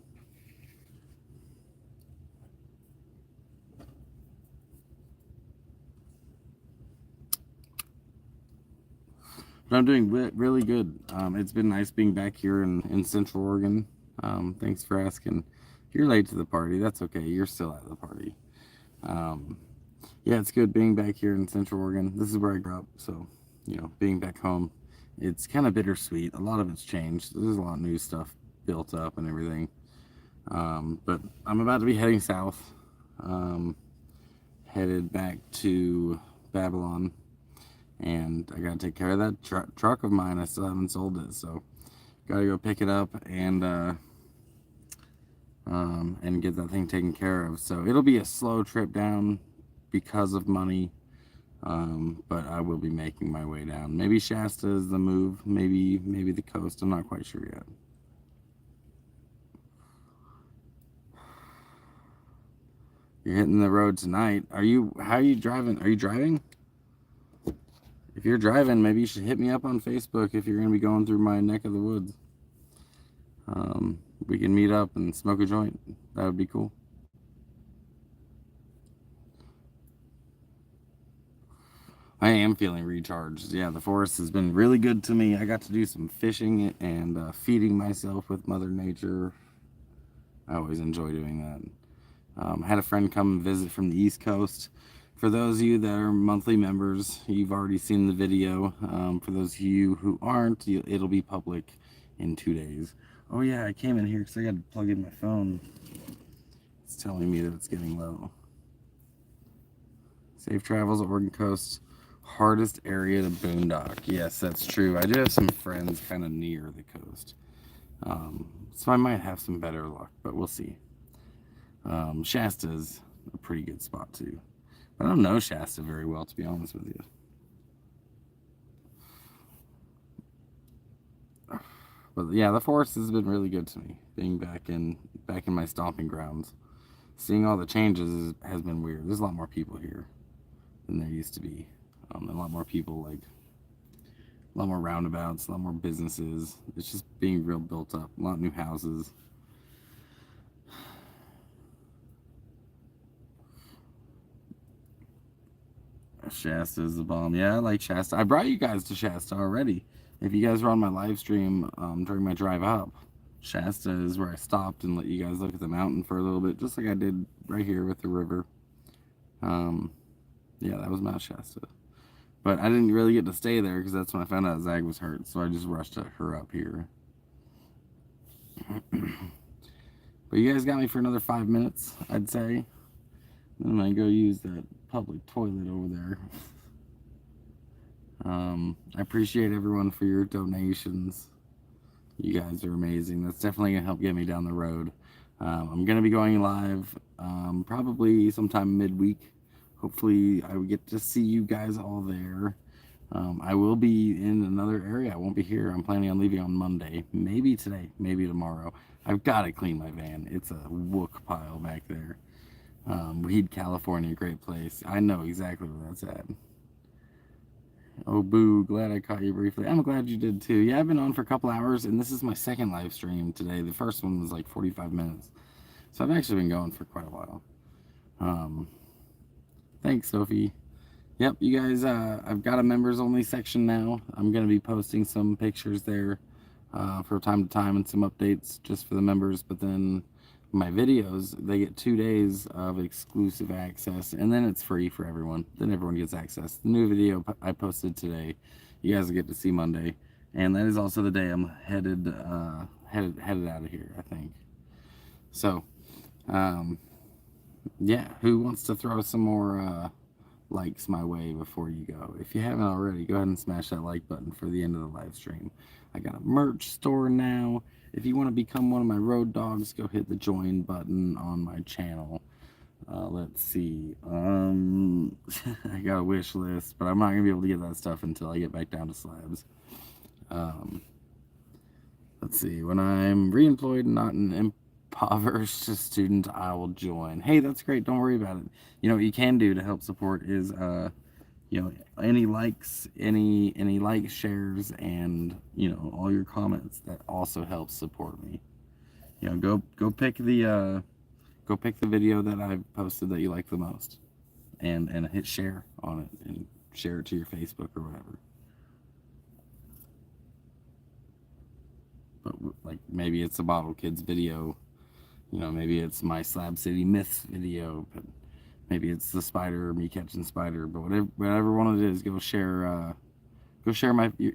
But I'm doing really good. It's been nice being back here in Central Oregon. Thanks for asking. If you're late to the party, that's okay. You're still at the party. Yeah, it's good being back here in Central Oregon. This is where I grew up, so, being back home, it's kind of bittersweet. A lot of it's changed. There's a lot of new stuff built up and everything. But I'm about to be heading south, headed back to Babylon. And I gotta take care of that truck of mine. I still haven't sold it, so gotta go pick it up and get that thing taken care of. So it'll be a slow trip down because of money, but I will be making my way down. Maybe Shasta is the move. Maybe the coast. I'm not quite sure yet. You're hitting the road tonight. How are you driving? Are you driving? If you're driving, maybe you should hit me up on Facebook if you're going to be going through my neck of the woods. We can meet up and smoke a joint. That would be cool. I am feeling recharged. Yeah, the forest has been really good to me. I got to do some fishing and feeding myself with Mother Nature. I always enjoy doing that. Had a friend come visit from the East Coast. For those of you that are monthly members, you've already seen the video. For those of you who aren't, it'll be public in 2 days. Oh yeah, I came in here because I got to plug in my phone. It's telling me that it's getting low. Safe travels, Oregon coast. Hardest area to boondock. Yes, that's true. I do have some friends kind of near the coast. So I might have some better luck, but we'll see. Shasta's a pretty good spot too. I don't know Shasta very well, to be honest with you. But yeah, the forest has been really good to me. Being back in my stomping grounds, seeing all the changes has been weird. There's a lot more people here than there used to be. A lot more people, like a lot more roundabouts, a lot more businesses. It's just being real built up. A lot of new houses. Shasta is the bomb. Yeah, I like Shasta. I brought you guys to Shasta already. If you guys were on my live stream during my drive up, Shasta is where I stopped and let you guys look at the mountain for a little bit, just like I did right here with the river. Yeah, that was Mount Shasta. But I didn't really get to stay there because that's when I found out Zag was hurt, so I just rushed her up here. But you guys got me for another 5 minutes, I'd say. Then I go use that public toilet over there. I appreciate everyone for your donations. You guys are amazing. That's definitely gonna help get me down the road. I'm gonna be going live probably sometime midweek. Hopefully I will get to see you guys all there. I will be in another area. I won't be here. I'm planning on leaving on Monday. Maybe today, maybe tomorrow. I've got to clean my van. It's a wook pile back there. Weed, California, great place. I know exactly where that's at. Oh, boo. Glad I caught you briefly. I'm glad you did too. Yeah, I've been on for a couple hours, and this is my second live stream today. The first one was like 45 minutes. So I've actually been going for quite a while. Thanks, Sophie. Yep, you guys, I've got a members only section now. I'm going to be posting some pictures there from time to time and some updates just for the members. But then my videos, they get 2 days of exclusive access, and then it's free for everyone. Then everyone gets access. The new video I posted today, you guys will get to see Monday. And that is also the day I'm headed out of here, I think. So, yeah, who wants to throw some more likes my way before you go? If you haven't already, go ahead and smash that like button for the end of the live stream. I got a merch store now. If you want to become one of my road dogs, go hit the join button on my channel. Let's see. I got a wish list, but I'm not gonna be able to get that stuff until I get back down to slabs. Let's see. When I'm reemployed and not an impoverished student, I will join. Hey, that's great. Don't worry about it. You know what you can do to help support is you know, any likes, any likes, shares, and you know, all your comments. That also helps support me. You know, go pick the video that I've posted that you like the most, and hit share on it and share it to your Facebook or whatever. But like maybe it's a Bottle Kids video, you know, maybe it's my Slab City Myths video, but maybe it's the spider or me catching spider. But whatever one it is, go share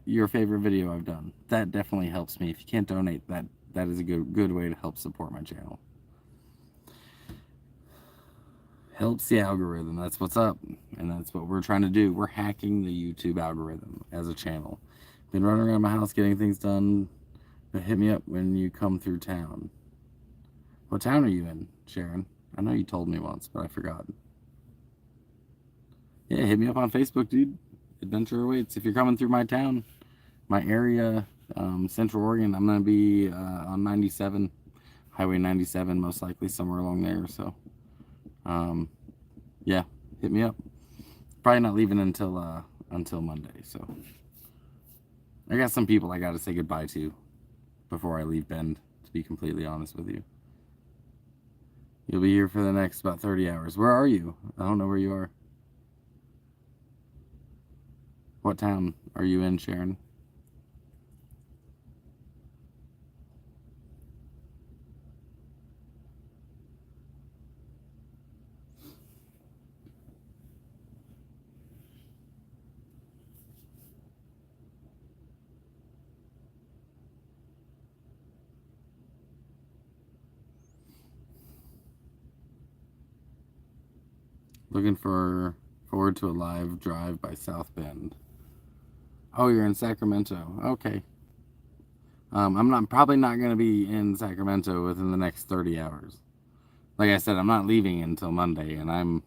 your favorite video I've done. That definitely helps me. If you can't donate, that is a good way to help support my channel. Helps the algorithm. That's what's up, and that's what we're trying to do. We're hacking the YouTube algorithm as a channel. Been running around my house getting things done. But hit me up when you come through town. What town are you in, Sharon? I know you told me once, but I forgot. Yeah, hit me up on Facebook, dude. Adventure awaits. If you're coming through my town, my area, Central Oregon, I'm going to be on 97, Highway 97, most likely somewhere along there. So, yeah, hit me up. Probably not leaving until Monday. So, I got some people I got to say goodbye to before I leave Bend, to be completely honest with you. You'll be here for the next about 30 hours. Where are you? I don't know where you are. What town are you in, Sharon? Looking forward to a live drive by South Bend. Oh, you're in Sacramento. Okay. I'm probably not going to be in Sacramento within the next 30 hours. Like I said, I'm not leaving until Monday, and I'm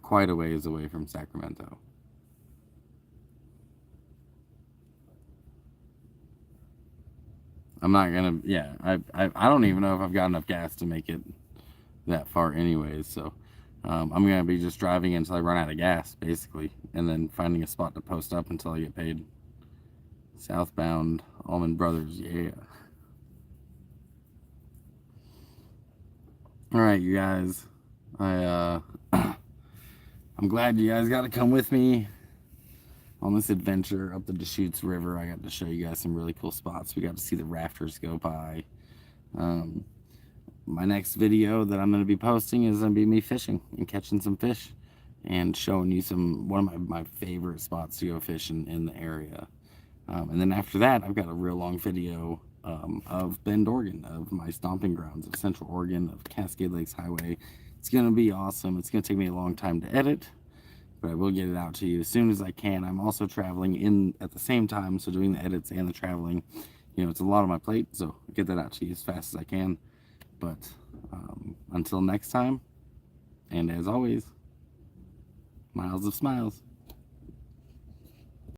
quite a ways away from Sacramento. I'm not gonna. Yeah, I don't even know if I've got enough gas to make it that far, anyways. So I'm gonna be just driving until I run out of gas, basically, and then finding a spot to post up until I get paid. Southbound Allman Brothers, yeah. All right, you guys. I'm glad you guys got to come with me on this adventure up the Deschutes River. I got to show you guys some really cool spots. We got to see the rafters go by. My next video that I'm going to be posting is going to be me fishing and catching some fish and showing you one of my favorite spots to go fishing in the area. And then after that, I've got a real long video of Bend, Oregon, of my stomping grounds of Central Oregon, of Cascade Lakes Highway. It's going to be awesome. It's going to take me a long time to edit, but I will get it out to you as soon as I can. I'm also traveling at the same time, so doing the edits and the traveling, it's a lot on my plate, so I'll get that out to you as fast as I can. But until next time, and as always, miles of smiles.